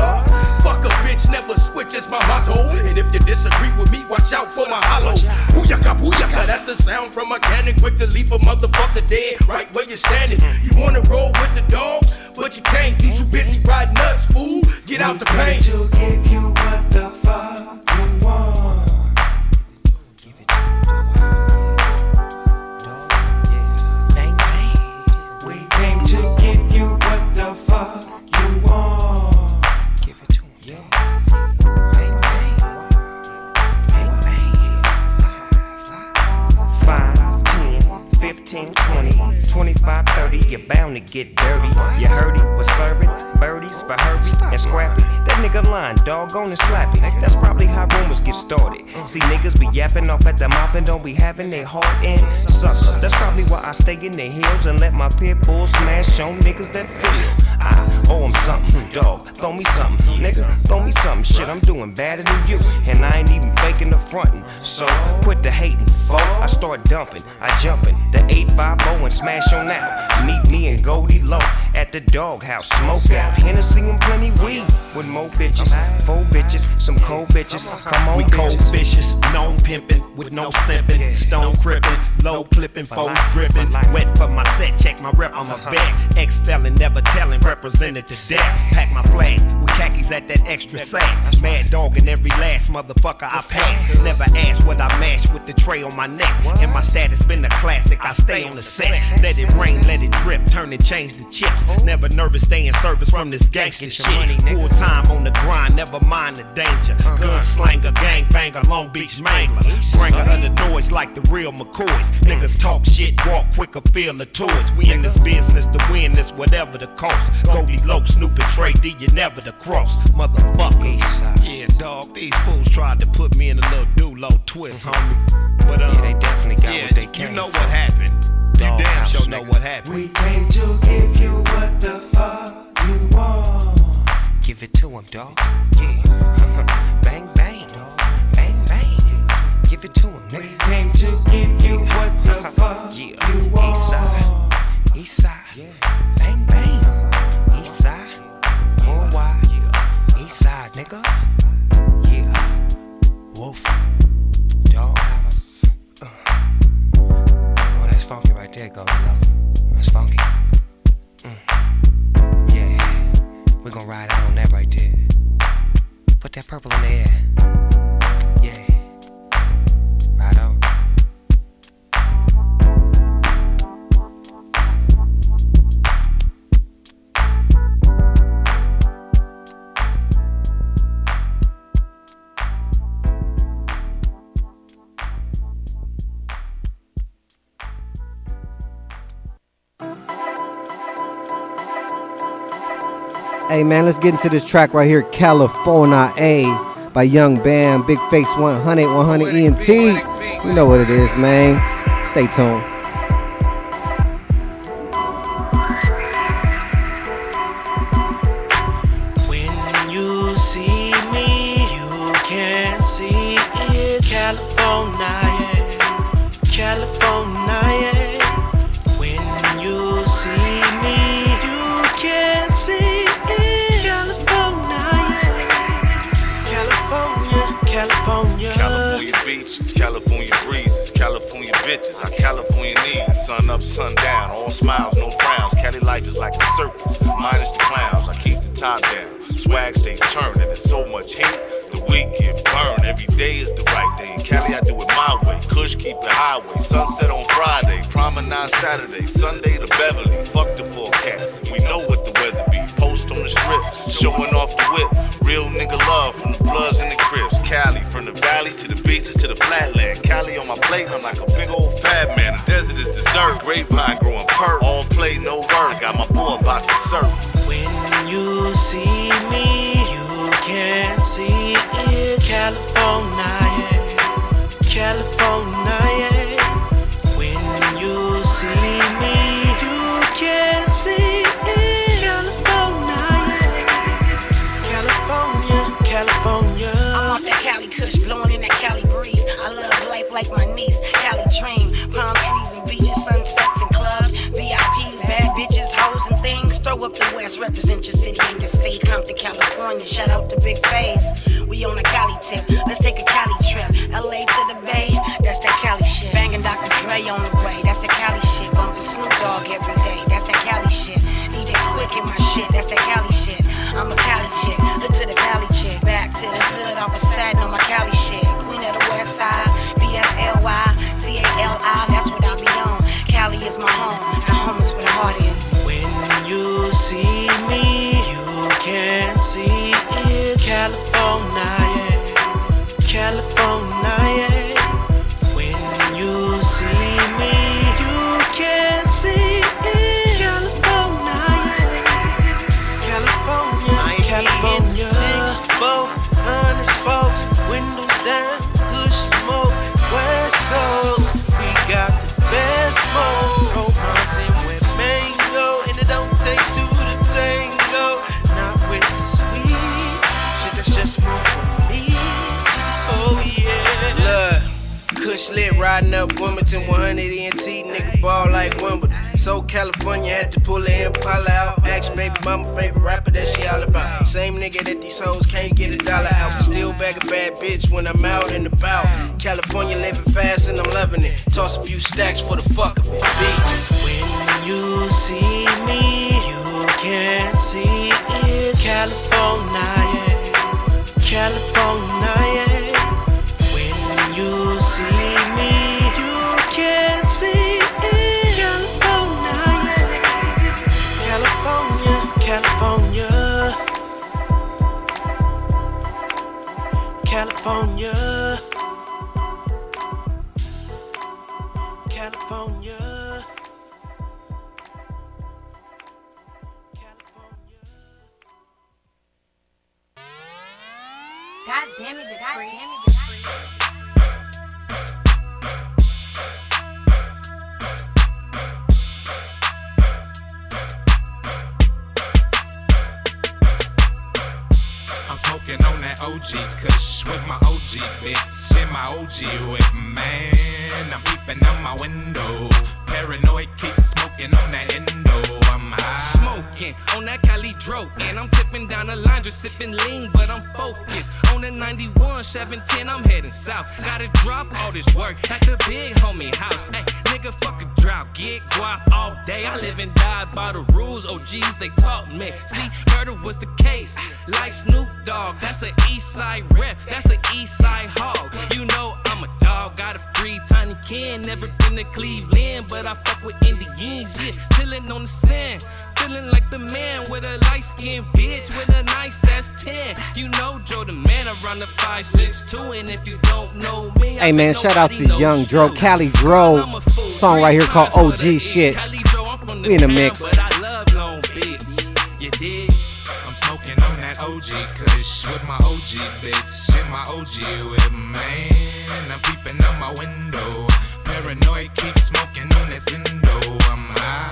Fuck a bitch, never switch, that's my motto. And if you disagree with me, watch out for my hollow. Booyaka, booyaka, that's the sound from a cannon. Quick to leave a motherfucker dead right where you're standing. You wanna roll with the dogs, but you can't. You too busy riding nuts, fool. Get out the pain. To give you what the fuck you want. Give it bang bang. We came to give you what the fuck you want. Give it to him, yeah. Bang bang. Bang bang. 5, 10, 15, 20, 25, 30. You're bound to get dirty. You heard he was serving birdies for Herbie and Scrappy. That nigga lying, doggone and slappy. That's probably how rumors get started. See niggas be yapping off at the mouth and don't be having their heart in suckers. That's probably why I stay in the hills and let my pit bull smash on niggas that feel. I owe him something, dog. Throw me something, nigga. Throw me something. Shit, I'm doing better than you, and I ain't even faking the frontin'. So quit the hating, folk. I start dumping, I jumpin' the 850 and smash on out. Meet me and Goldie Low at the doghouse, smoke out. Hennessy and plenty weed with more bitches, 4 bitches, some cold bitches. Come on, we bitches. cold vicious, known pimpin' with no simpin', stone crippin', low clippin', foes drippin'. Wet for my set, check my rep on my back. Ex-felon, never tellin', represented to death. Pack my flag with khakis at that extra sack. Mad dog in every last motherfucker I pass. Never ask what I mash with the tray on my neck. And my status been a classic, I stay on the set. Let it rain, let it drip, turn and change the chips. Never nervous, stay in service from this gangster shit. Full time on the grind, never mind the danger. Gunslinger, gangbanger, Long Beach mangler. Bringer of the noise like the real McCoys. Niggas talk shit, walk quicker, feel the toys. We in this business to win this, whatever the cost. Goldie Low, Snoop and Trey D, you never the cross. Motherfuckers. Yeah, dog, these fools tried to put me in a little do-low twist, homie. But yeah, they definitely got what they came you know for. what happened. You damn sure know what happened. We came to give you what the fuck you want. Give it to him, dog. Yeah. Bang, bang. Bang, bang. Give it to him, nigga. We came to give you what the fuck you want. East side. East side. Yeah. Bang, bang. East side. Worldwide. Yeah. East side, nigga. Yeah. Wolf. Dog house. Oh, that's funky right there, go low. That's funky. Yeah, we gon' ride out on that right there. Put that purple in the air. Yeah, ride on. Hey man, let's get into this track right here, California A by Young Bam, Big Face 100 ENT. You know what it is, man. Stay tuned. When you see me, you can see it. California, California. When you see me, you can see it. California, California. California beaches, California breezes, California bitches, our California needs. Sun up, sun down, all smiles, no frowns. Cali life is like a circus, minus the clowns. I keep the top down, swag stay turning. There's so much heat, the week get burned. Every day is the right day. In Cali, I do it my way. Kush keep the highway. Sunset on Friday, promenade Saturday, Sunday to Beverly. Fuck the forecast, we know what the weather be. Post on the strip, showing off the whip. Real nigga love from the Bloods and the Crips. Cali, from the valley to the beaches to the flatland. Cali on my plate, I'm like a big old fat man. The desert is dessert, grapevine growing perp. All play, no work, got my boy about to surf. When you see me, you can see it. California, California. When you see me, you can see it. California, California. I'm off that Cali Kush, blowing in that Cali breeze. I love life like my niece, Cali dream. Palm trees and beaches, sunsets and clubs, VIPs, bad bitches, hoes and things. Throw up the West, represent your city and your state. Compton, California, shout out to Big Face. We on a Cali tip, let's take a Cali trip. LA to the Bay, that's that Cali shit. Banging Dr. Dre on the way, that's that Cali shit. Bumping Snoop Dogg every day, that's that Cali shit. DJ Quick in my shit, that's that Cali shit. I'm a Cali chick, hood to the Cali chick. Back to the hood, off a satin on my Cali shit. Queen of the West Side, BFLY, CALI, that's what I be on. Cali is my home, and home is where the heart is. When you see me, you can see it. California, California. When you see me, you can see it. California, 6-400 spokes, windows down, push smoke, West Coast. We got the best smoke, romancing with mango, and it don't take two to tango. Not with the sweet shit, that's just more for me. Oh yeah. Look, Kush lit riding up Wilmington 100 ENT, nigga ball like Wimbledon. So California had to pull the Impala out. Ask baby mama favorite rapper that she all about. Same nigga that these hoes can't get $1 out. Still bag a bad bitch when I'm out and about. California living fast and I'm loving it. Toss a few stacks for the fuck of it. Beats. When you see me, you can see it. California, California. When you see me, you can see it. California, California, California, California. God damn it, God damn it, Smoking on that OG Kush with my OG bitch and my OG with man. I'm peeping out my window. Paranoid, keep smoking on that endo. I'm high. Smoking on that Cali Dro. And I'm tipping down the line, just sipping lean, but I'm focused. On the 91, 710, I'm heading south. Gotta drop all this work at the big homie house. Hey, nigga, fuck a drought. Get guap all day. I live and die by the rules. OGs, they taught me. See, murder was the case. Like Snoop Dogg, that's an east side rep. That's an east side hog. You know I'm a dog. Got a free tiny can. Never been to Cleveland, but I fuck with Indians. Yeah, chillin' on the sand. Feeling like the man with a light-skinned bitch with a nice ass 10. You know Joe the man around the 5'6" and if you don't know me, hey man, shout out to Young Dro, Cali Dro. Song right here called OG Shit. We in the mix. But I love Long Beach. You dig? I'm smoking on that OG kush with my OG bitch and my OG with man. I'm peeping out my window. Paranoid, keep smoking on that Zindo. I'm high.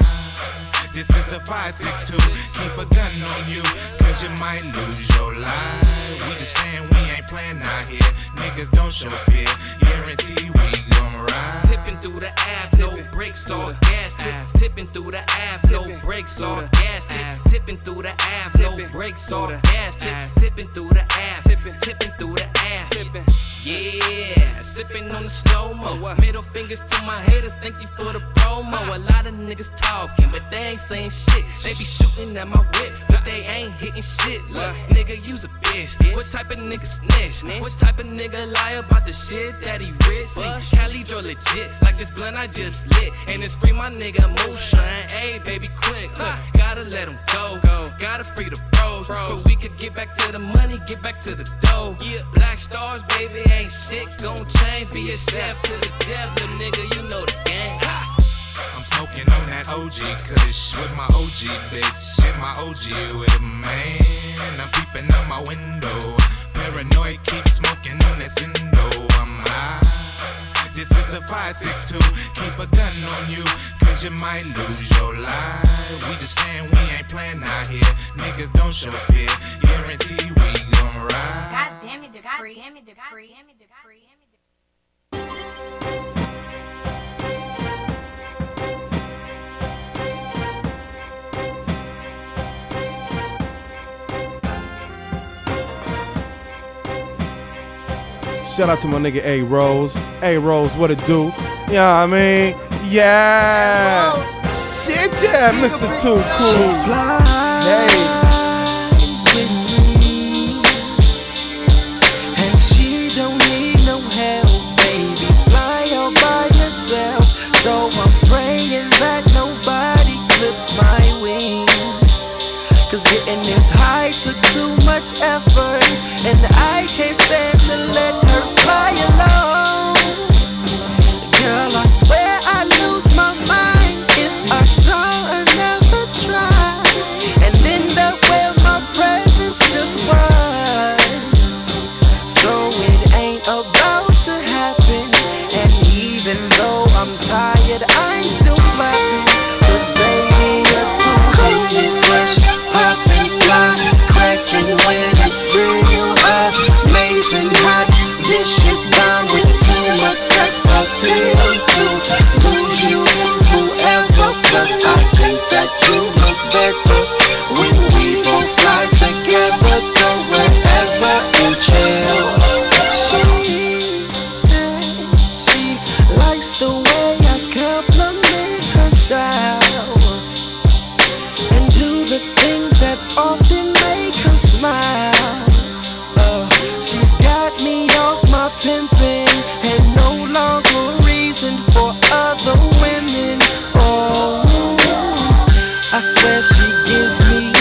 This is the 562. Keep a gun on you, cause you might lose your life. We just saying we ain't playing out here. Niggas don't show fear. Guarantee we gon' ride. Tipping through the Ave, no brakes or gas. Tipping through the Ave, no brakes or gas. Tipping through the Ave, no brakes or gas. Tipping through the Ave, tipping through the Ave. Yeah, sipping on the slow-mo. Middle fingers to my haters, thank you for the promo. A lot of niggas talking, but they ain't saying shit. They be shooting at my whip, but they ain't hitting shit. Look, nigga, use a bitch. What type of nigga snitch? What type of nigga lie about the shit that he rich? See, Cali Joe legit, like this blunt I just lit. And it's free my nigga Moonshine. Hey, baby, quick, look, gotta let him go. Gotta free the bros, but we could get back to the money, get back to the dough. Yeah, black stars, baby, ain't shit gon' change. Be yourself to the death, the nigga, you know the game. I'm smoking on that OG kush with my OG bitch and my OG with man. I'm peeping out my window. Paranoid, keep smoking on that Zindo. I'm high. This is the 562. Keep a gun on you, cause you might lose your life. We just saying we ain't playing out here. Niggas don't show fear. Guarantee we gon' ride. God damn it, God damn it, God damn it, God damn it. Shout out to my nigga A Rose. A Rose, what it do? Yeah, I mean, yeah. Shit, yeah, Mr. Too Cool. Hey. And she don't need no help, babies. Fly all by yourself. So I'm praying that nobody clips my wings. Cause getting this high took too much effort. And I can't stand to let her fly alone. Girl, I swear I'd lose my mind if I saw another try and end up where my presence just was. So it ain't about to happen. And even though I'm tired, I'm still flapping. Cause baby, you're too cool, fresh, poppin', fly, crackin' with it, real amazing, hot, dishes bound with too much sex appeal to lose you, whoever, plus I think that you look better when we both fly together, go wherever and chill. She said she likes the way I compliment her style and do the things that often make her smile. She's got me off my pimpin' and no longer reason for other women. Oh, I swear she gives me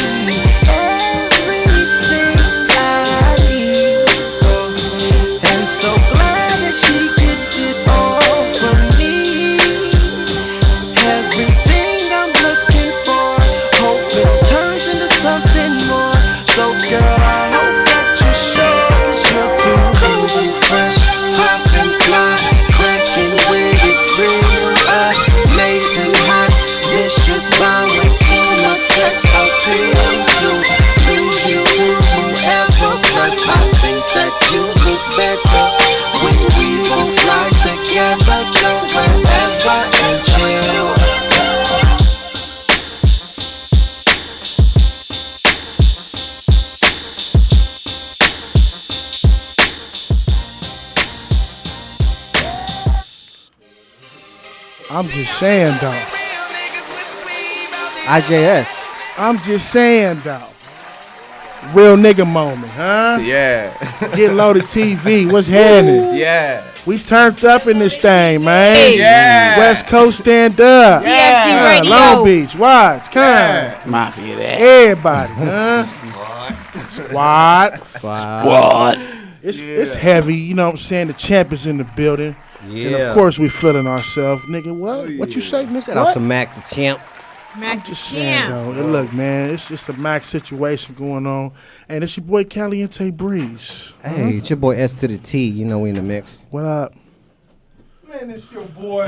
everything I need. And so glad that she gets it all from me. Everything I'm looking for, hope it turns into something more. So girl, I hope that you're sure, cause you're too cool, fresh, poppin', fly, crackin' with it, real amazing, hot, vicious, bound with too much sex appeal to lose you to whoever, plus I think that you look better when we both fly together, go wherever and chill. I'm just saying, though. IJS. I'm just saying, though. Real nigga moment, huh? Yeah. GetloadedTV. What's happening? Yeah. We turned up in this thing, man. Hey. Yeah. West Coast stand up. DFC Radio. Long Beach, watch, come. Yeah. Mafia that. Everybody, huh? Squad. It's heavy, you know what I'm saying? The champ is in the building. Yeah. And of course we feeling ourselves. Nigga, what? What you say, nigga? Shout out to Mac the champ. Mac I'm just saying, though. Look, man, it's just a Mac situation going on. And it's your boy Caliente Breeze. Hey, it's your boy S to the T. You know we in the mix. What up? Man, it's your boy.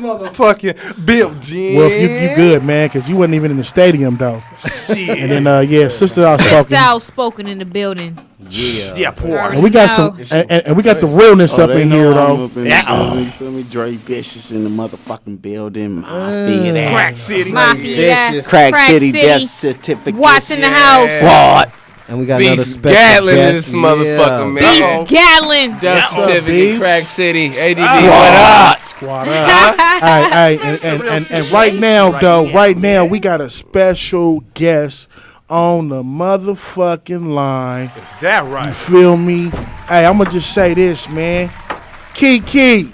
Motherfucking Bill Jean. Well, you good, man, because you wasn't even in the stadium, though. Shit. And then, Sister Outspoken in the building. Yeah, poor. And we got and we got the realness up in here, though. You feel me? Dre Vicious in the motherfucking building. Mafia. Crack City. Mafia. Crack City death certificate. Watts in the house. What? And we got Beast another special Gatlin in guest. this motherfucker, man. Beast Gatlin. Death certificate, Crack City. ADD, Squad what up? Squad up. And right now, we got a special guest on the motherfucking line. Is that right? You feel me? Hey, I'm gonna just say this, man. Kiki.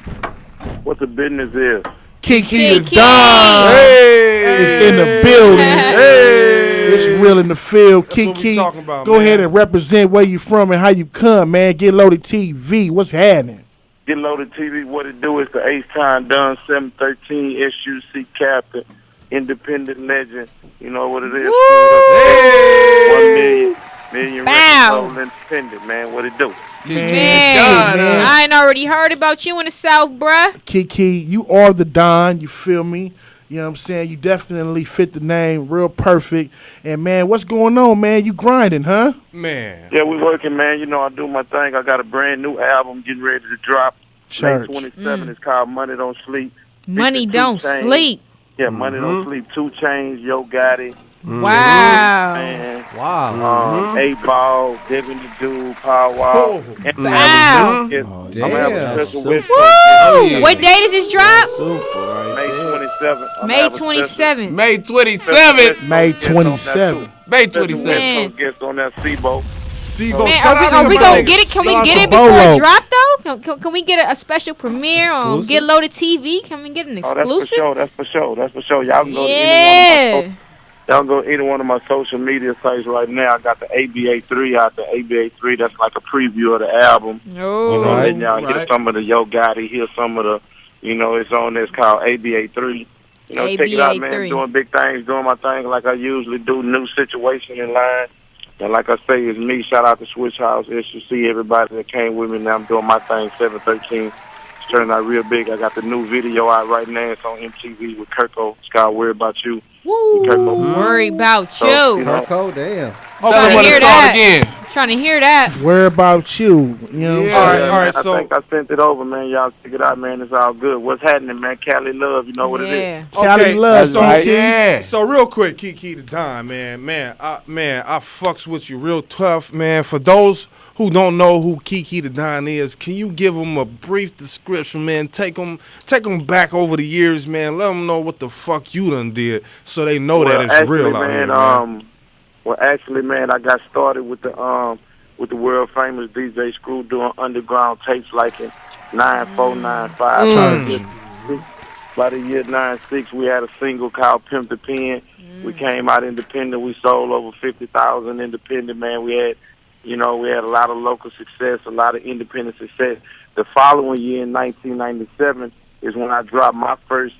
What the business is? Kiki the Don is in the building. It's real in the field. That's Kiki, what we talking about, go ahead and represent where you from and how you come, man. Get Loaded TV. What's happening? Get Loaded TV. What it do is the H-Time Done 713 SUC captain, independent legend. You know what it is? 1 million records independent, man. What it do? Man, I ain't already heard about you in the South, bruh. Kiki, you are the Don. You feel me? You know what I'm saying? You definitely fit the name real perfect. And, man, what's going on, man? You grinding, huh? Man. Yeah, we working, man. You know, I do my thing. I got a brand new album getting ready to drop. Church. May 27. It's called Money Don't Sleep. Money Don't Sleep. Yeah, Money Don't Sleep. 2 Chainz, Yo Gotti. Wow. Man. Wow. 8 Ball, Devin the Dude, Power Wow. Wow. I'm gonna have a special West Woo! What date does this drop? May 27th. May 27th. May 27th. May 27th. May 27th. Guest on that Seabo. Man, are we gonna get it? Can we get it before it drop though? Can we get a special premiere on Get Loaded TV? Can we get an exclusive? That's for sure. Y'all can go to either one of my social media sites right now. I got the ABA3 out there. ABA3, that's like a preview of the album. Oh, letting y'all hear some of the Yo Gotti, hear some of the, it's on there. It's called ABA3. Check it out, man. Doing big things, doing my thing like I usually do. New situation in line. And like I say, it's me. Shout out to Switch House, SUC, everybody that came with me. Now I'm doing my thing, 713. It's turning out real big. I got the new video out right now. It's on MTV with Kirko. It's called Worry About You. Woo! Worry About You. Kirko, damn. Trying to hear that. Trying to hear that. Worry About You. You know what I'm saying? All right, so I think I sent it over, man. Y'all check it out, man. It's all good. What's happening, man? Cali Love, you know what it is. Cali Love, Kiki. Yeah. So real quick, Kiki the Don, man, I fucks with you real tough, man. For those who don't know who Kiki the Don is, can you give them a brief description, man? Take them back over the years, man. Let them know what the fuck you done did, so they know that it's real out here, man. Well, actually, man, I got started with the world famous DJ Screw doing underground tapes like in 94, 95. By the year 96, we had a single called Pimp the Pen. We came out independent. We sold over 50,000 independent, man. We had a lot of local success, a lot of independent success. The following year in 1997 is when I dropped my first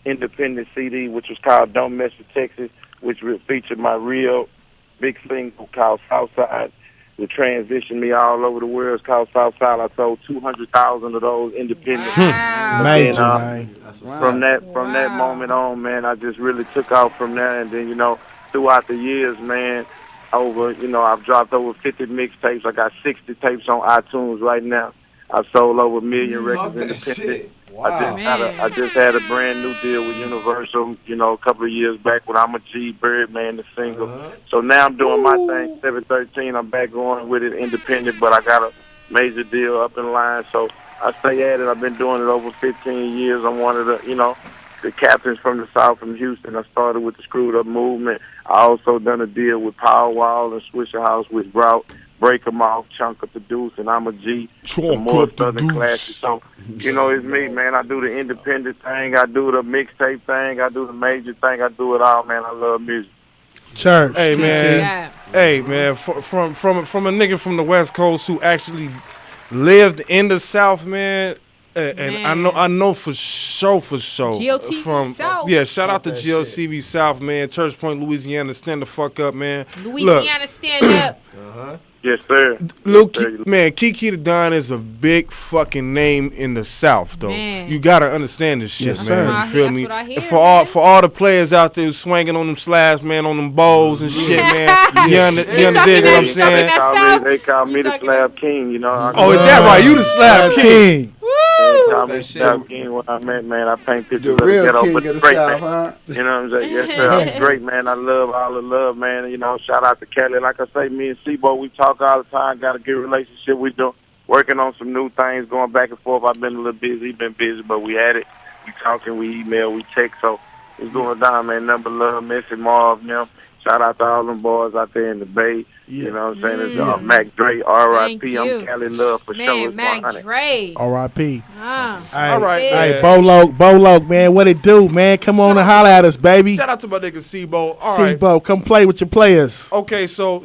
independent CD, which was called Don't Mess with Texas, which featured my real big single called Southside. It transitioned me all over the world. It's called Southside. I sold 200,000 of those independent. Major, From that moment on, man, I just really took off from there. And then, throughout the years, man, I've dropped over 50 mixtapes. I got 60 tapes on iTunes right now. I sold over 1 million records independent. Wow. I just had a brand new deal with Universal, a couple of years back when I'm a G, Birdman, the single. So now I'm doing my thing, 713. I'm back going with it independent, but I got a major deal up in line. So I stay at it. I've been doing it over 15 years. I'm one of the captains from the South, from Houston. I started with the Screwed Up Movement. I also done a deal with Power Wall and Swisher House, which brought Break 'em Off, Chunk Up the Deuce, and I'm a G. More Southern classics. So, it's me, man. I do the independent thing. I do the mixtape thing. I do the major thing. I do it all, man. I love music. Church. Hey, man. Hey, man. From a nigga from the West Coast who actually lived in the South, man. And I know for sure sure. GLTV South. Yeah, shout out to GLTV South, man. Church Point, Louisiana. Stand the fuck up, man. Louisiana, stand up. Yes, sir. Man, Kiki the Don is a big fucking name in the South, though. Man. You gotta understand this shit, Yes, man. sir. You feel me? That's what I hear, For all the players out there swinging on them slabs, man, on them bowls and shit, man. You understand what I'm saying? They call me the Slab King, you know. Oh, is that right? You the Slab King. They call me Slab King when I met, man. I paint pictures of the ghetto, but great, man. Huh? You know what I'm saying? Yes, sir. I'm great, man. I love all the love, man. You know, shout out to Kelly. Like I say, me and Sebo, we talk all the time. Got a good relationship. We doing working on some new things, going back and forth. I've been a little busy. He been busy, but we had it. We talking, we email, we text. So it's going down, man. Number love, Missy Marv, them. Shout out to all them boys out there in the Bay. Yeah. You know what I'm saying? It's Mac Dre, R.I.P. Thank you. I'm Cali Love for sure. It's Man, 100. Mac Dre. R.I.P. All right, Hey, Bolo, man, what it do, man? Come on and holler at us, baby. Shout out to my nigga Sebo. All right. Sebo, come play with your players. Okay, so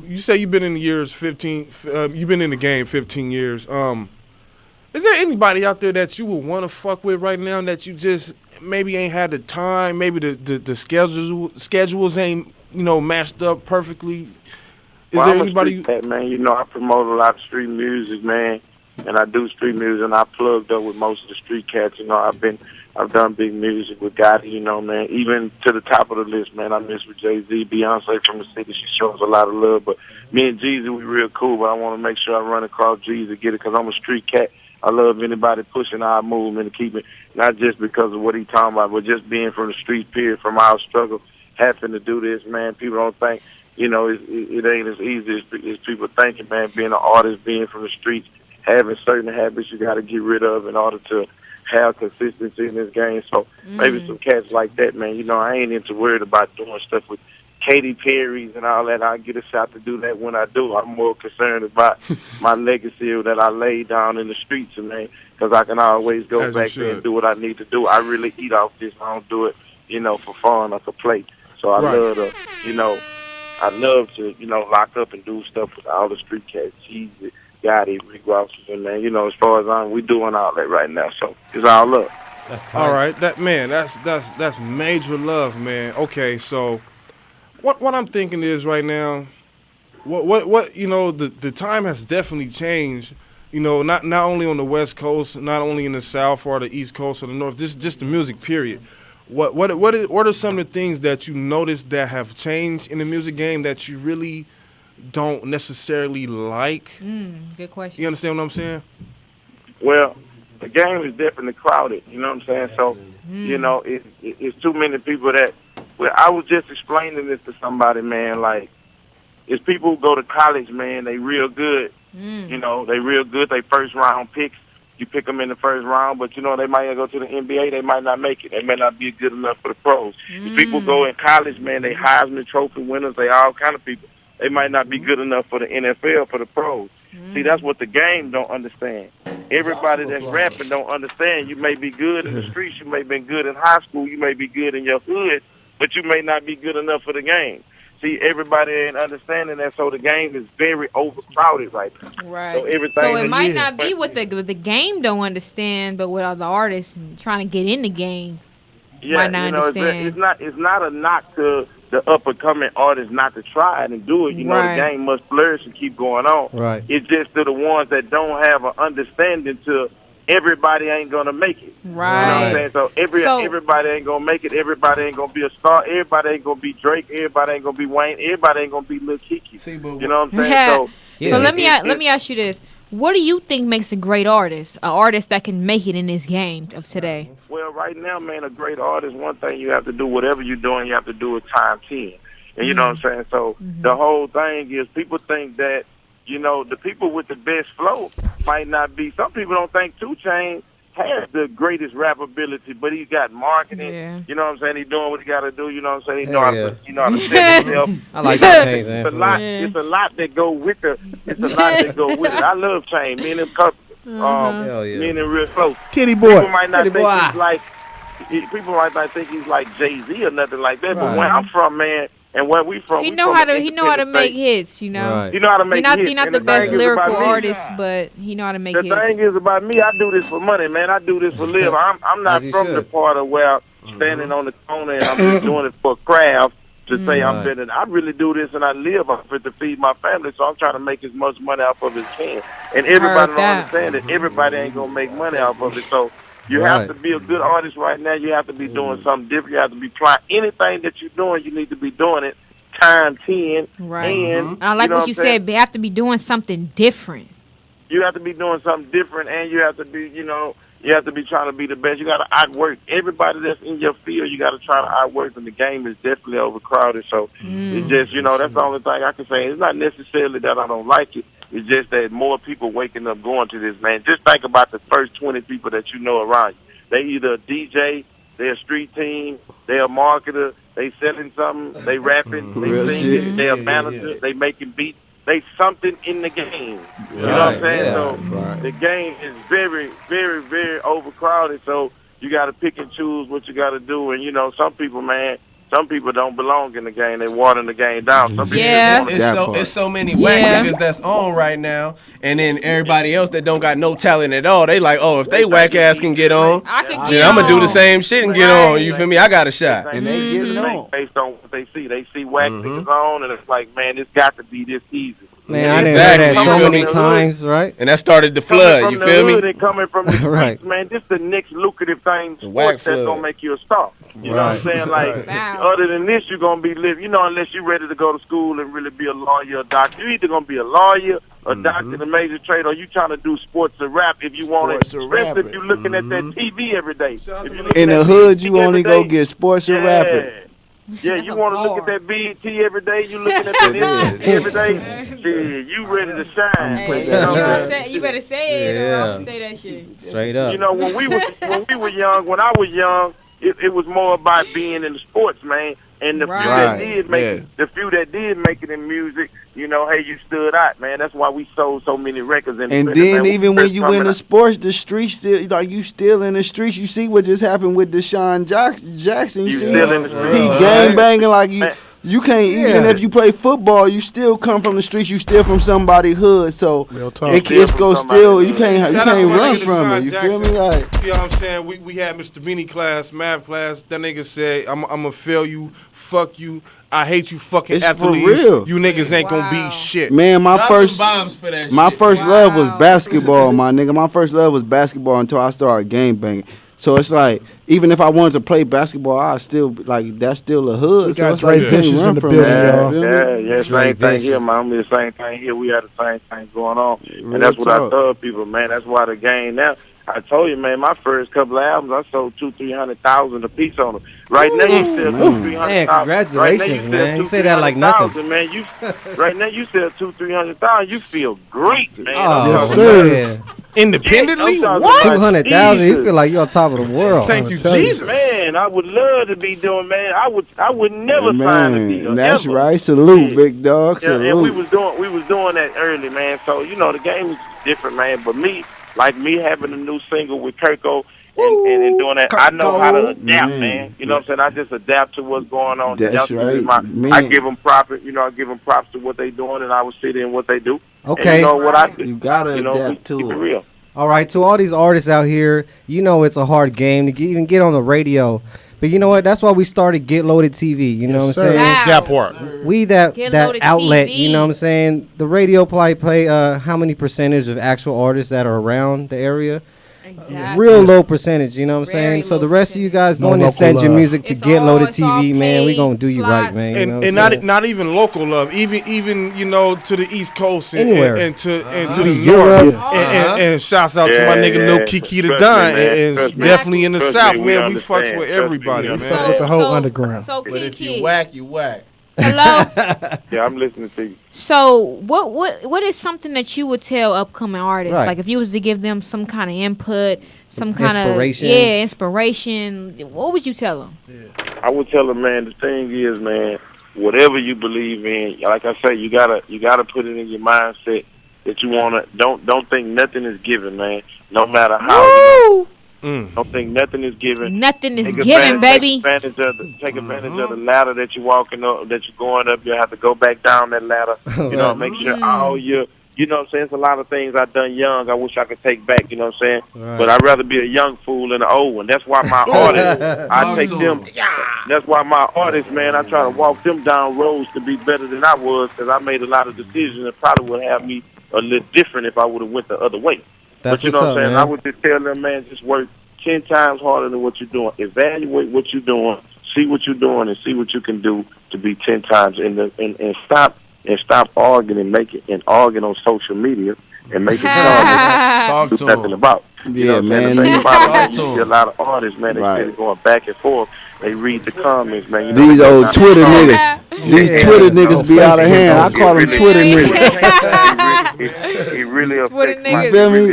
you say you've been in the years 15. You've been in the game 15 years. Is there anybody out there that you would want to fuck with right now that you just maybe ain't had the time? Maybe the schedules ain't matched up perfectly. Is there anybody? Man, you know I promote a lot of street music, man, and I do street music, and I plugged up with most of the street cats. You know, I've done big music with Gotti, you know, man. Even to the top of the list, man. I miss with Jay-Z, Beyonce from the city. She shows a lot of love, but me and Jeezy, we real cool. But I want to make sure I run across Jeezy to get it because I'm a street cat. I love anybody pushing our movement and keeping, not just because of what he talking about, but just being from the street, period, from our struggle, having to do this, man. People don't think, it ain't as easy as people thinking, man. Being an artist, being from the streets, having certain habits you got to get rid of in order to have consistency in this game. So maybe some cats like that, man. I ain't into worried about doing stuff with Katy Perry's and all that. I get a shot to do that when I do. I'm more concerned about my legacy that I laid down in the streets, man, because I can always go back there and do what I need to do. I really eat off this. I don't do it, for fun or for play. So I love to, lock up and do stuff with all the street cats. Jeezy, Gotti, Rick Ross, and man, as far as we doing all that right now. So it's all up. All right, that's major love, man. Okay, so. What I'm thinking is right now, the time has definitely changed. Not only on the West Coast, not only in the South or the East Coast or the North. This is just the music, period. What are some of the things that you noticed that have changed in the music game that you really don't necessarily like? Good question. You understand what I'm saying? Well, the game is definitely crowded. You know what I'm saying? So, it's too many people that. Well, I was just explaining this to somebody, man. Like, it's people who go to college, man. They real good. They real good. They first round picks. You pick them in the first round, but they might not go to the NBA. They might not make it. They may not be good enough for the pros. If people go in college, man, they Heisman Trophy winners. They all kind of people. They might not be good enough for the NFL, for the pros. See, that's what the game don't understand. Everybody that's rapping don't understand. You may be good in the streets. You may be good in high school. You may be good in your hood. But you may not be good enough for the game. See, everybody ain't understanding that, so the game is very overcrowded right now. Right. So it might not be what the game don't understand, but what other artists trying to get in the game might not understand. It's not a knock to the up-and-coming artists not to try it and do it. The game must flourish and keep going on. Right. It's just to the ones that don't have an understanding to everybody ain't gonna make it. Right. You know what I'm saying? So everybody ain't gonna make it. Everybody ain't gonna be a star. Everybody ain't gonna be Drake. Everybody ain't gonna be Wayne. Everybody ain't gonna be Lil Kiki. You know what I'm saying? So let me ask you this: what do you think makes a great artist? An artist that can make it in this game of today? Well, right now, man, a great artist. One thing you have to do, whatever you're doing, you have to do it times 10. And you know what I'm saying? So the whole thing is, people think that. The people with the best flow might not be. Some people don't think 2 Chainz has the greatest rap ability, but he's got marketing. Yeah. You know what I'm saying? He's doing what he got to do. You know what I'm saying? He know how to set himself. I like that Chainz, man. It's a lot that go with it. It's a lot that go with it. I love Chainz. Me and him, me and him real close. Titty boy. People might not think he's like. People might not think he's like Jay-Z or nothing like that. But where I'm from, man. And where we from, he know how to make hits. You know, right. He know how to make hits. He not the best lyrical artist, but he know how to make hits. The thing is about me, I do this for money, man. I do this for live. I'm not from the part of where I'm standing on the corner and I'm just doing it for craft to say I'm better. I really do this and I live off it to feed my family. So I'm trying to make as much money off of as can. And everybody don't understand that everybody ain't gonna make money off of it. So. You have to be a good artist right now. You have to be doing something different. You have to be trying anything that you're doing. You need to be doing it time 10. Right. And I like what you said. You have to be doing something different. You have to be doing something different, and you have to be, you have to be trying to be the best. You got to outwork everybody that's in your field. You got to try to outwork, and the game is definitely overcrowded. So it's just, that's the only thing I can say. It's not necessarily that I don't like it. It's just that more people waking up going to this, man. Just think about the first 20 people that you know around you. They either a DJ, they're a street team, they're a marketer, they selling something, they rapping, they singing, they're a manager, they making beats. They something in the game. You know what I'm saying? So the game is very, very, very overcrowded. So you got to pick and choose what you got to do. And, some people, man, some people don't belong in the game. They watering the game down. Some people it's so many whack niggas that's on right now, and then everybody else that don't got no talent at all. They like, if they whack ass can get on, then I'm gonna do the same shit and get on. You feel me? I got a shot. And they getting on based on what they see. They see whack niggas on, and it's like, man, it's got to be this easy. Man, I didn't hear that so many times, right? And that started the flood. You feel me? And coming from the streets, man, this the next lucrative thing sports that's gonna make you a star. You know what I'm saying? Like, other than this, you're gonna be living. Unless you're ready to go to school and really be a lawyer or a doctor, you're either gonna be a lawyer, a doctor, a major trade, or you trying to do sports or rap if you want it. Especially if you're looking at that TV every day. In the hood, you only go get sports or rapping. Yeah, you want to look at that BET every day. You looking at that every day. Shit, you ready to shine. Hey, you better say it. Yeah. Say that shit. Straight up. When we were young, when I was young, it was more about being in the sports, man. And the few that did make it in music, hey, you stood out, man. That's why we sold so many records. And then man, even when you in the sports, the streets still you still in the streets. You see what just happened with Deshaun Jackson. You see still in the streets. He gang banging like you. Man. You can't even if you play football, you still come from the streets. You still from somebody's hood, so it's go still. You can't run from it. You feel me? Like, you know what I'm saying? We had Mr. Beanie class, math class. That nigga said, "I'm gonna fail you, fuck you, I hate you, fucking it's athletes. For real. You niggas ain't gonna be shit." Man, my first love was basketball, my nigga. My first love was basketball until I started game banging. So it's like, even if I wanted to play basketball, I still that's still a hood. We got Dre Vicious in the building, y'all. Yeah, same thing here, man. The same thing here. We had the same thing going on, and that's what I tell people, man. That's why the game now. I told you, man. My first couple of albums, I sold 200,000-300,000 a piece on them. Right now, you sell 200,000-300,000. Man, congratulations, man. You say that like nothing, man. Right now, you sell 200,000-300,000. You feel great, man. Oh, yes, sir. Independently? What? 200,000? You feel like you're on top of the world. Thank you, Jesus. Man, I would love to be doing, man. I would never sign a deal. That's right. Salute, big dog. Salute. And we was doing that early, man. So, the game is different, man. But me having a new single with Kirko and doing that, I know how to adapt, man. You know what I'm saying? I just adapt to what's going on. That's right. I give them props, I give them props to what they doing, and I will sit in what they do. Okay. And what I do. You gotta adapt to it. Real. All right, to all these artists out here, it's a hard game to even get on the radio. But you know what? That's why we started Get Loaded TV. You know what I'm saying? Wow. That part. We that outlet. TV. You know what I'm saying? The radio probably play how many percentage of actual artists that are around the area? Exactly. Real low percentage, you know what I'm saying? So the rest of you guys going to send your music to Get Loaded TV, man. We going to do you right, man. And not even local love, even to the East Coast and to the North. And shouts out to my nigga Lil Kiki the Don, and definitely in the South, man. We fucks with everybody, man. We fuck with the whole underground. So but if you whack, you whack. Hello. Yeah, I'm listening to you. So, what is something that you would tell upcoming artists? Right. Like, if you was to give them some kind of input, some kind of inspiration, what would you tell them? I would tell them, man. The thing is, man, whatever you believe in, like I say, you gotta put it in your mindset that you wanna. Don't think nothing is given, man. No matter how. Don't think nothing is given. Nothing is given, baby. Take advantage of the ladder that you're walking up, that you're going up. You have to go back down that ladder. Make sure all your, you know what I'm saying? It's a lot of things I've done young I wish I could take back, you know what I'm saying? Right. But I'd rather be a young fool than an old one. That's why my artists, I take them. That's why my artists, man, I try to walk them down roads to be better than I was, because I made a lot of decisions that probably would have me a little different if I would have went the other way. That's but you know what I'm saying? Man. I would just tell them, man, just work 10 times harder than what you're doing. Evaluate what you're doing, see what you're doing, and see what you can do to be 10 times. And stop arguing and arguing on social media and make it talk do nothing about. You know, man. The thing about it, you see a lot of artists, man, they going back and forth. They read the comments, man. You know, these old Twitter niggas. These Twitter niggas be out of hand. I call them Twitter niggas. It really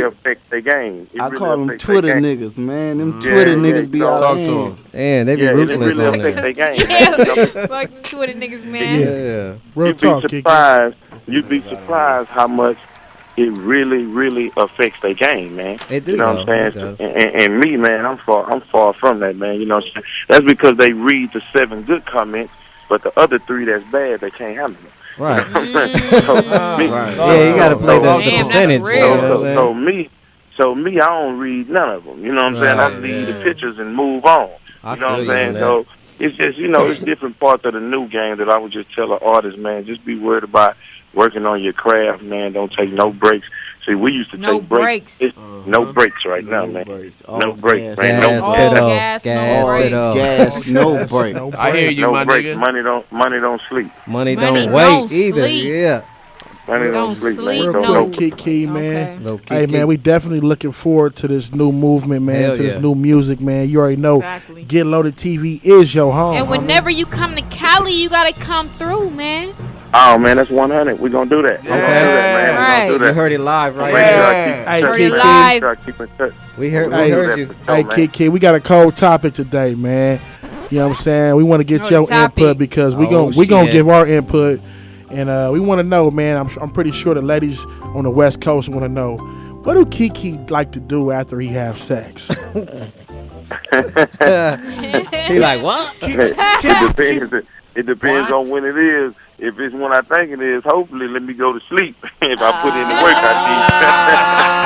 affects their game. I call them Twitter niggas, man. Them Twitter niggas be out of hand. Man, they be ruthless on that. Fuck them Twitter niggas, man. Yeah. Real talk, You'd be surprised how much it really, really affects their game, man. It do, you know what I'm saying? And me, man, I'm far from that, man. You know what I'm saying? That's because they read the 7 good comments, but the other 3 that's bad, they can't handle them. Right. Yeah, you got to play the percentage. So me, I don't read none of them. You know what I'm saying? I read the pictures and move on. You know what I'm saying? So it's just, it's different parts of the new game that I would just tell an artist, man, just be worried about working on your craft, man. Don't take no breaks. See, we used to take breaks. No breaks right now, man. No breaks, man. Gas, no break. I hear you, my nigga. Money don't sleep. Money don't wait either. Yeah. Money don't sleep, man. No Kiki, man. Okay. Hey, man, we definitely looking forward to this new movement, man, this new music, man. You already know Get Loaded TV is your home. And whenever you come to Cali, you got to come through, man. Oh, man, that's 100. We're going to do that. Yeah. You heard it live, right? Hey, Kiki. We heard you. Hey, Kiki, we got a cold topic today, man. You know what I'm saying? We want to get your input because we gonna give our input. And we want to know, man, I'm pretty sure the ladies on the West Coast want to know, what do Kiki like to do after he have sex? He like, what? It depends on when it is. If it's when I think it is, hopefully let me go to sleep. If I put in the work I need.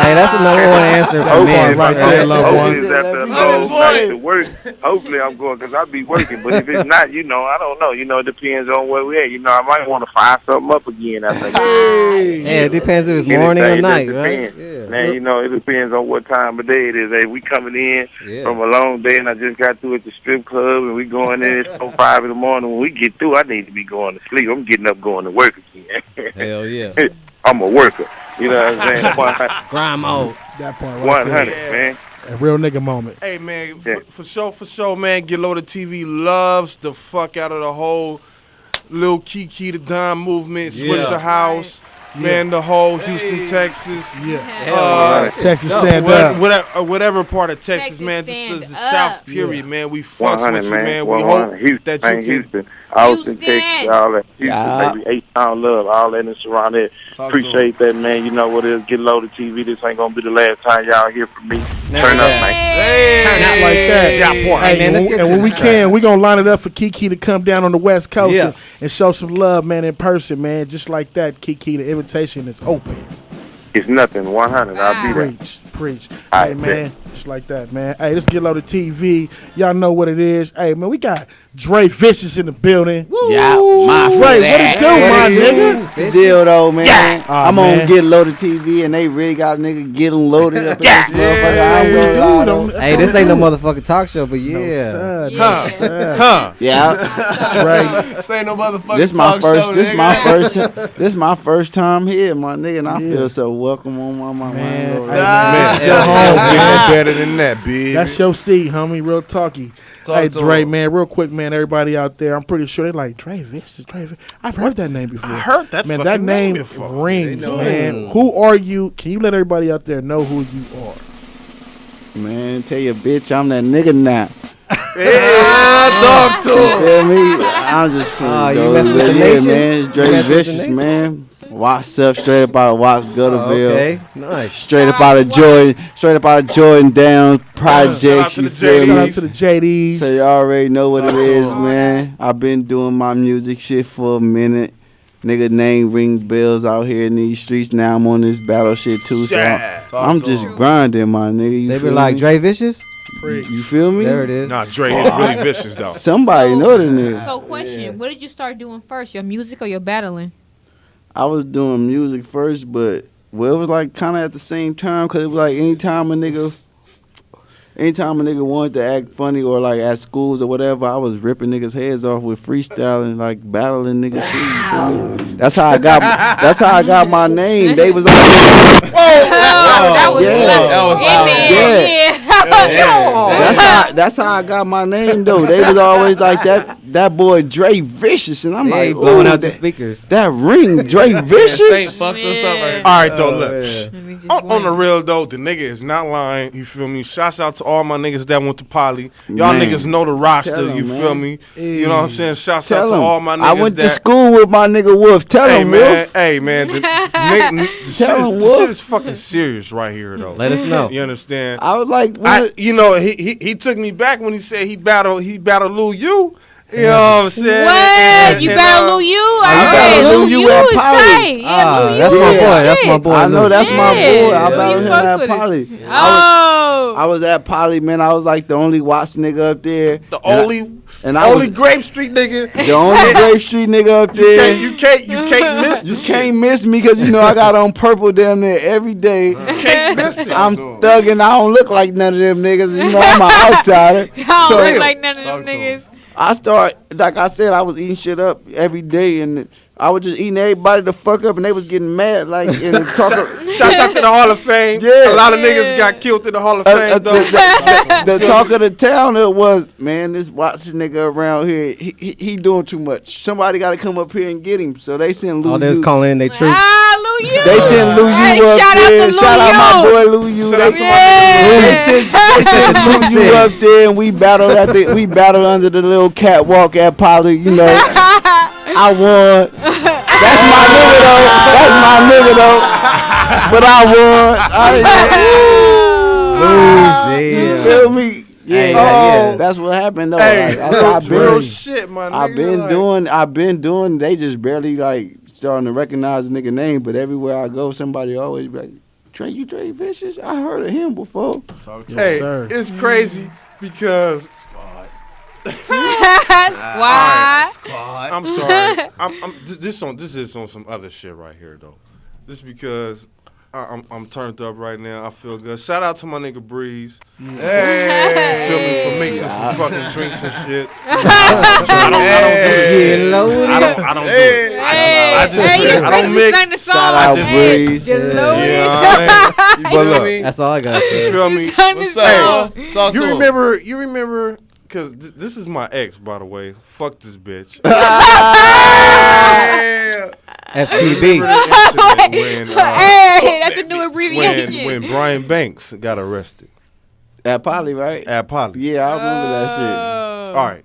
Hey, that's a number one answer for me. Right there, loved ones. After a long night to work, hopefully I'm going because I'll be working. But if it's not, I don't know. It depends on where we at. I might want to fire something up again. I think. Yeah, it depends if it's morning or night, right? Yeah. Man, it depends on what time of day it is. Hey, we coming in from a long day, and I just got through at the strip club, and we going in at 4-5 in the morning. When we get through, I need to be going to sleep. I'm getting up, going to work again. Hell yeah. I'm a worker. You know what I'm saying? Grind mode. That part right 100, there. man. A real nigga moment. Hey, man, for sure, man, Get Loaded TV loves the fuck out of the whole Lil Kiki the Don movement, Switch the House. Man, the whole Houston, Texas. Texas stand up. Whatever part of Texas, man. Just the South, period, man. We fucks with you, man. We hope that you can. Houston, Austin, Texas, all that. Houston, baby, H-Town love, all that and surround it. Appreciate that, man. You know what it is. Get Loaded TV. This ain't going to be the last time y'all hear from me. Turn up, man. Just like that. Hey, and when we can, we going to line it up for Kiki to come down on the West Coast and show some love, man, in person, man. Just like that, Kiki. The invitation is open. It's nothing. 100. I'll be there. Preach. Hey, man. Just like that, man. Hey, let's Get Loaded TV. Y'all know what it is. Hey, man, we got Dre Vicious in the building. Yeah, my Dre, what it do, my nigga? The deal, though, man. Yeah. I'm on Get Loaded TV, and they really got a nigga getting loaded up in this motherfucker. Hey, this ain't no motherfucking talk show, but yeah. No, sir. Yeah. This ain't no motherfucking This my talk first. show, This nigga. my first. This my first time here, my nigga, and I feel so welcome on my mind. Man, better than that, bitch. That's your seat, homie. Real talky. Hey, Dre, man, real quick, man, everybody out there, I'm pretty sure they're like, Dre Vicious, Dre Vicious. I've heard that name before. I heard that man, fucking that name before. rings, man. Who are you? Can you let everybody out there know who you are? Man, tell your bitch I'm that nigga now. Yeah, talk to him. You feel me? I'm just playing. You messing with the nation? Man, it's Dre Vicious, man. Watts up, straight up out of Watts, Gutterville. Okay, nice. Straight up out of Jordan Down Projects. You feel me? Shout out to the JDs. So you already know what it is, man. I've been doing my music shit for a minute. Nigga name ring bells out here in these streets. Now I'm on this battle shit too. So I'm just grinding, my nigga. They be like Dre Vicious? You feel me? There it is. Nah, Dre is really vicious though. Somebody know the nigga. So question, what did you start doing first? Your music or your battling? I was doing music first, but it was like kind of at the same time, because it was like anytime a nigga wanted to act funny or like at schools or whatever, I was ripping niggas' heads off with freestyling, like battling niggas too. You feel me? That's how I got my name. They was like, that was That's how I got my name though. They was always like that boy Dre Vicious, and I'm like blowing out the speakers. That ring, Dre Vicious. Fucked us up. All right, though, look. On the real though, the nigga is not lying. You feel me? Shouts out to all my niggas that went to Poly. Y'all niggas know the roster. You feel me? You know what I'm saying? Shouts out to all my niggas. I went to school with my nigga Wolf. Tell him, Wolf. Hey man, the shit is fucking serious right here though. Let us know. You understand? I was like, he took me back when he said he battled Lil U. You know what I'm saying? What? You battle Lil U? I battled Lil U at Poly. That's my boy. That's my boy. I know that's my boy. I battled him at Poly. Oh. I was at Poly, man. I was like the only Watts nigga up there. The only Grape Street nigga. The only Grape Street nigga up there. You can't miss. You can't miss me because you know I got on purple down there every day. You can't miss it. I'm thugging. I don't look like none of them niggas. You know I'm an outsider. I don't look like none of them niggas. I like I said, I was eating shit up every day, and I was just eating everybody the fuck up, and they was getting mad. Like, shouts out to the Hall of Fame. Yeah. A lot of niggas got killed in the Hall of Fame, though. The talk of the town, it was, man, this Watts nigga around here, he doing too much. Somebody got to come up here and get him. So they sent Lou. Oh, they was calling in their troops. Lou U. They sent Lou U up there. Shout out my boy Lou U. They sent Lou U up there, and we battled under the little catwalk at Poly. You know, I won. That's my nigga though. But I won. You feel me? Yeah. That's what happened though. Hey, real shit, my nigga. I've been doing. They just barely like starting to recognize the nigga name, but everywhere I go, somebody always be like, Trey, you Dre Vicious? I heard of him before. It's crazy because Squad. I'm sorry. This is on some other shit right here though. This because I'm turned up right now. I feel good. Shout out to my nigga Breeze. Hey. Feel me for mixing some fucking drinks and shit. I don't do this shit. I don't do it. I don't mix. Shout out Breeze. But look, that's all I got. You feel me? What's up? Talk to him. You remember? Cause this is my ex, by the way. Fuck this bitch. FTB. That's a new abbreviation. When Brian Banks got arrested at Poly, right? At Poly. Yeah, I remember that shit. All right.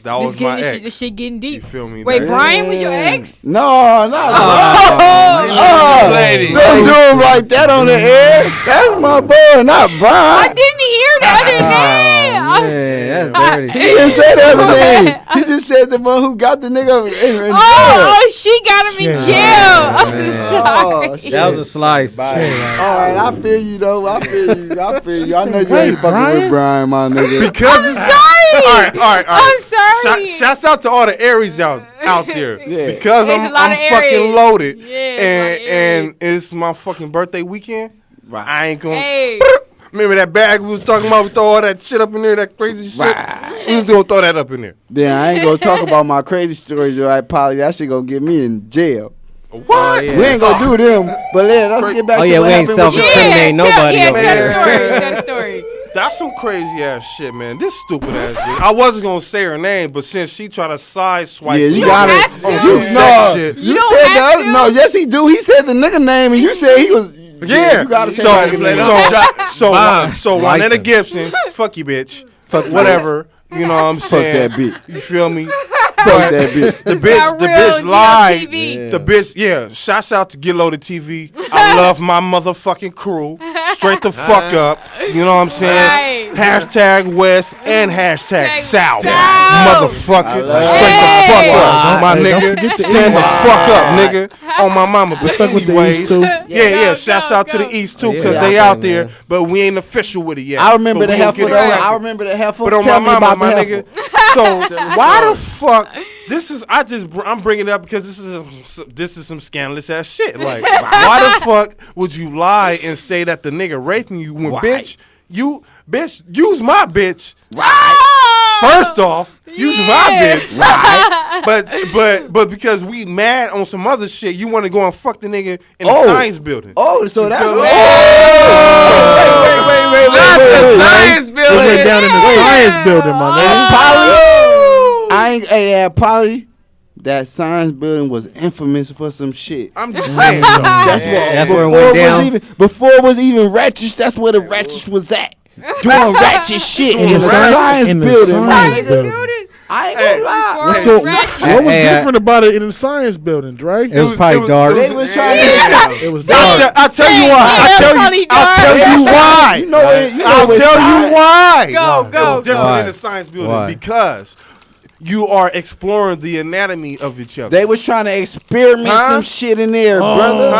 That was my ex. This shit getting deep. You feel me? Wait, Brian was your ex? No. Don't do him like that on the air. That's my boy, not Brian. I didn't hear the other name. That's dirty. He didn't say the other name. He just said the one who got the nigga in jail. Oh, she got him in jail. I'm sorry. That was a slice. All right, I feel you though. I feel you. I know you ain't fucking with Brian, my nigga. Because I'm sorry. All right. I'm sorry. Shouts out to all the Aries out there. Yeah. Because I'm fucking loaded. Yeah, and it's my fucking birthday weekend. Right. I ain't gonna. Hey. Remember that bag we was talking about? We throw all that shit up in there, that crazy shit. Right. We was gonna throw that up in there. Then I ain't gonna talk about my crazy stories, right, Polly? That shit gonna get me in jail. What? Yeah. We ain't gonna do them, but let's get back to what happened with self-incriminating nobody. Tell the story. That's some crazy ass shit, man. This stupid ass bitch. I wasn't gonna say her name, but since she tried to side swipe, you got it. Shit. You said the other. No, yes he do. He said the nigga name, and you said he was. Yeah. You gotta say so Juanetta Gibson, fuck you, bitch. Fuck whatever. You know what I'm saying? Fuck that bitch. You feel me? Fuck that bitch. The bitch lied. The bitch, shouts out to GetloadedTV. I love my motherfucking crew. Straight the fuck up. You know what I'm saying? Right. Hashtag West and hashtag South. Motherfucker. Straight the fuck up, my nigga. Stand the fuck up, nigga. On my mama. But anyways, shouts out to the East too, because they out there, but we ain't official with it yet. I remember the heifer. I remember the heifer. But on my mama, my nigga. So why the fuck? I'm bringing it up because this is some scandalous ass shit. Like, why the fuck would you lie and say that the nigga raping you when bitch, use my bitch. Right. First off, use my bitch. Right. But because we mad on some other shit, you want to go and fuck the nigga in the science building. Oh, so that's what. Wait. Science building. We went down in the science building, my man. Polly, that science building was infamous for some shit. I'm just saying. That's where it went down. Before it was even ratchet, that's where the ratchet was at. Doing ratchet shit in the science building. I ain't gonna lie. What was different about it in the science building, Dre? It was probably dark. They was trying to. It was dark. I'll tell you why. I'll tell you why. I'll tell you why. Go. It was different in the science building because you are exploring the anatomy of each other. They was trying to experiment some shit in there, brother.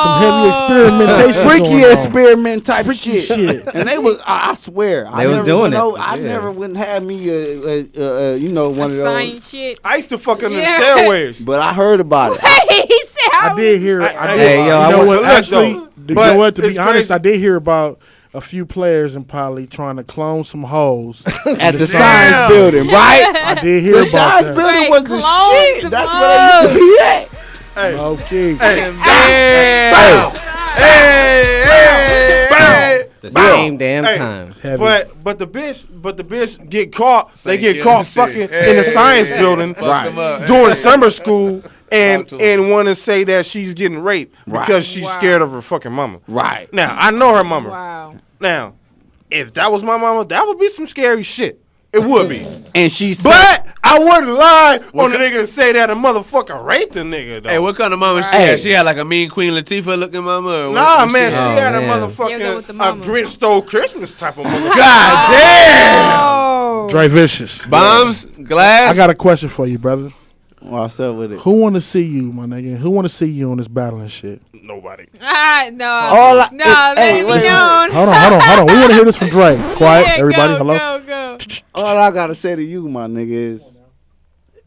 Some heavy experimentation. Freaky experiment type shit. And they was, I swear. They was doing it. I never wouldn't have me, one of those. Science shit. I used to fuck under the stairways. But I heard about it. He said, I did hear. Hey, yo, you know what? Actually, you know what? To be honest, I did hear about a few players in Poly trying to clone some hoes at the science building, right? I did hear the about science that. building was the shit. That's where they used to be at. Hey. Okay. The same damn time. But the bitch get caught. They get caught fucking in the science building during summer school and want to say that she's getting raped because she's scared of her fucking mama. Right. Now I know her mama. Wow. Now, if that was my mama, that would be some scary shit. It would be. And she said, but I wouldn't lie on the nigga and say that a motherfucker raped a nigga, though. Hey, what kind of mama she had? She had like a mean Queen Latifah looking mama? Or nah, man, she had a motherfucking a Grinch Stole Christmas type of motherfucker. God damn! Dre Vicious. Bombs, glass. I got a question for you, brother. What's up with it? Who want to see you, my nigga? Who want to see you on this battling shit? Nobody. No. Let me known. Hold on. We want to hear this from Dre. Quiet, everybody. Hello. Go. All I gotta say to you, my nigga,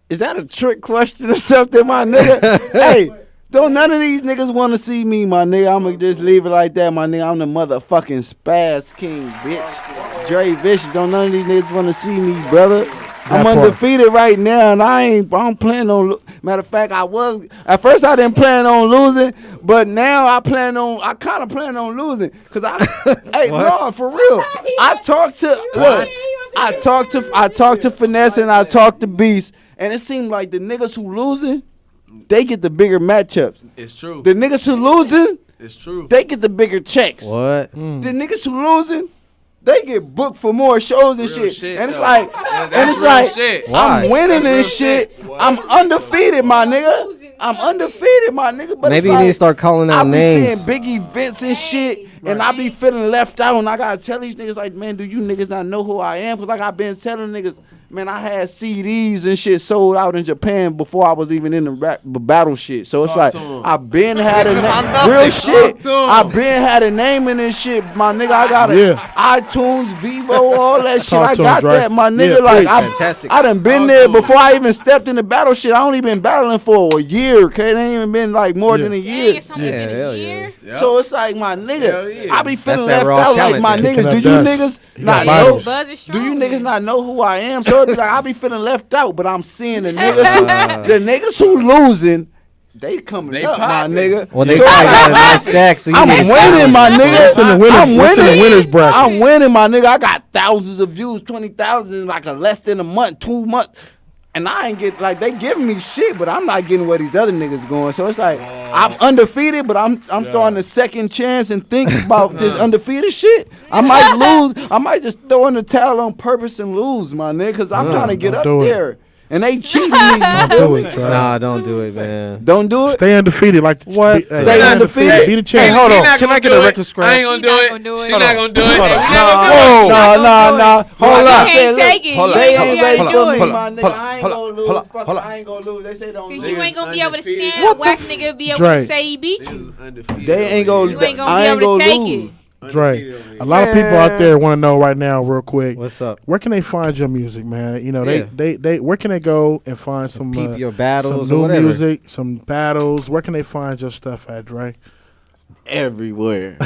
is that a trick question or something, my nigga? Hey, don't none of these niggas want to see me, my nigga. I'ma just leave it like that, my nigga. I'm the motherfucking Spaz King, bitch. Dre Vicious. Don't none of these niggas want to see me, brother. I'm undefeated right now, and I don't plan on. Matter of fact, at first I didn't plan on losing, but now I kind of plan on losing, cause no, for real. I talked to Finesse and I talked to Beast, and it seemed like the niggas who losing, they get the bigger matchups. It's true. The niggas who losing, it's true. They get the bigger checks. What? The niggas who losing, they get booked for more shows and shit. And it's like, I'm winning this shit. I'm undefeated, my nigga. But maybe you need to start calling out names. I be seeing big events and shit, and I be feeling left out, and I gotta tell these niggas like, man, do you niggas not know who I am? Cause like I've been telling niggas, man, I had CDs and shit sold out in Japan before I was even in the battle shit. So it's like I've been had a name, real shit. I've been had a name in this shit, my nigga. I got iTunes, Vivo, all that shit. I got that, my nigga. Like I done been there before I even stepped in the battle shit. I only been battling for a year, okay? It ain't even been like more than a year. Hell yeah. So it's like, my nigga, I be feeling left out like, my niggas. Do you niggas not know? Do you niggas not know who I am? So it be like I be feeling left out, but I'm seeing the niggas who losing, they coming up, my nigga. Well, they got a nice stack, so I'm winning, my nigga. I'm winning. The winners bracket. I'm winning, my nigga. I got thousands of views, 20,000, like a less than a month, 2 months. And I ain't get like they giving me shit, but I'm not getting where these other niggas going. So it's like I'm undefeated, but I'm throwing a second chance and think about this undefeated shit. I might lose. I might just throw in the towel on purpose and lose, my nigga, because I'm trying to get up there. And they cheating me. Don't do it, Nah, don't do it, man. Don't do it. Stay undefeated, like what? Stay undefeated. Be the champ. Hey, hold on. Can I get a record scratch? I ain't gonna do it. She's not gonna do it. No. Hold on. They ain't ready for me, my nigga. I ain't gonna lose. I ain't gonna lose. They say don't lose. You ain't gonna be able to stand. Whack nigga be able to say he beat you. They ain't gonna. You ain't gonna be able to take it. Dre, a lot of people out there want to know right now, real quick. What's up? Where can they find your music, man? You know, they where can they go and find some your battles, some new music, some battles? Where can they find your stuff at, Dre? Everywhere.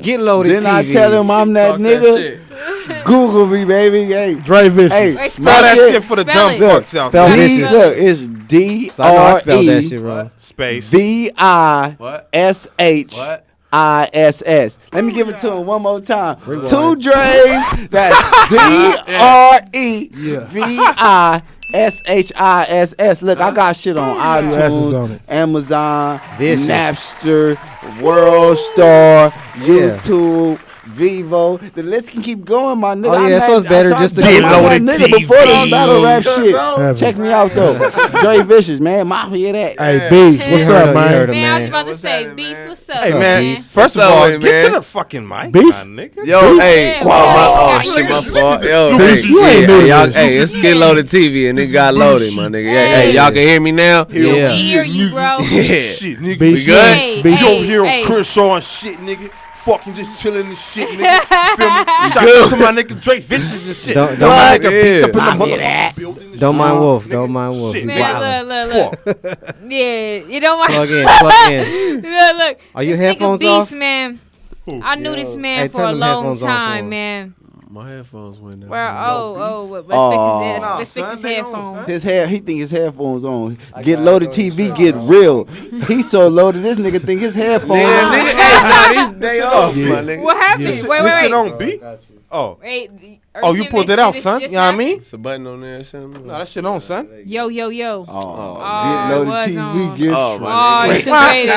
Get loaded. Didn't I tell them I'm that nigga? Google me, baby. Hey, Dre Vicious. Hey, spell that shit for the dumb fucks out there. Look, it's DRE space VISH. ISS. Let me give it to him one more time. 2 Dre's. That's DREVISHISS. Look, I got shit on iTunes, Amazon, Napster, World Star, YouTube, Vivo. The list can keep going, my nigga. Oh yeah, so it's better just to get loaded TV. Before the battle rap shit. Check me out though. Dre Vicious, man. Mafia that. Hey, Beast, what's up, man? Man, I was about to say, Beast, what's up? Hey, man. First of all, get to the fucking mic, Beast. nigga. Yo, hey, my fault. Yo, hey, it's Get Loaded TV and it got loaded, my nigga. Hey, y'all can hear me now? Yeah. We hear you, bro. Shit, nigga. We good? You over here on Chris Shaw and shit, nigga. Fucking just chilling and shit, nigga. Feel me? Shout out to my nigga Drake Vicious and shit. Don't my nigga Beast up in the motherfucking building. Don't mind Wolf. Don't mind Wolf. Shit, man, look. Yeah, you don't mind. Plug in. Look. Are your headphones Beast, off? man. I knew this man for a long time, man. My headphones went out. Well, let's fix his headphones. He think his headphones on. Get Loaded TV, get real. He so loaded, this nigga think his headphones on. These day off, my nigga. What happened? This Wait. shit on beat? Oh. Wait, oh, you pulled it out, son. You know what I mean? It's a button on there or something. No, that shit on, son. Yo. Get Loaded TV, get straight. Oh, you faded.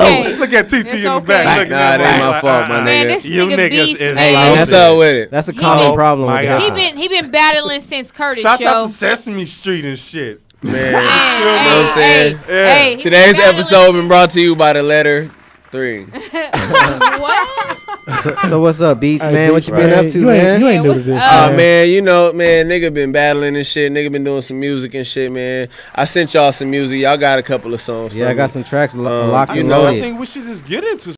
Okay. Look at TT in the back. Nah, that ain't my fault, my Man, nigga. this nigga Beast, Hey, what's up with it? That's a common problem with that. He been battling since Curtis Shouts show. out to Sesame Street and shit. Man, you know what I'm saying? Hey, today's episode been brought to you by the letter 3. What? So what's up, Beats, man? What you been up to, man? You ain't new to this, man. You know, man, nigga been battling and shit. Nigga been doing some music and shit, man. I sent y'all some music. Y'all got a couple of songs. Yeah, I got some tracks locked and I loaded. think we should just get into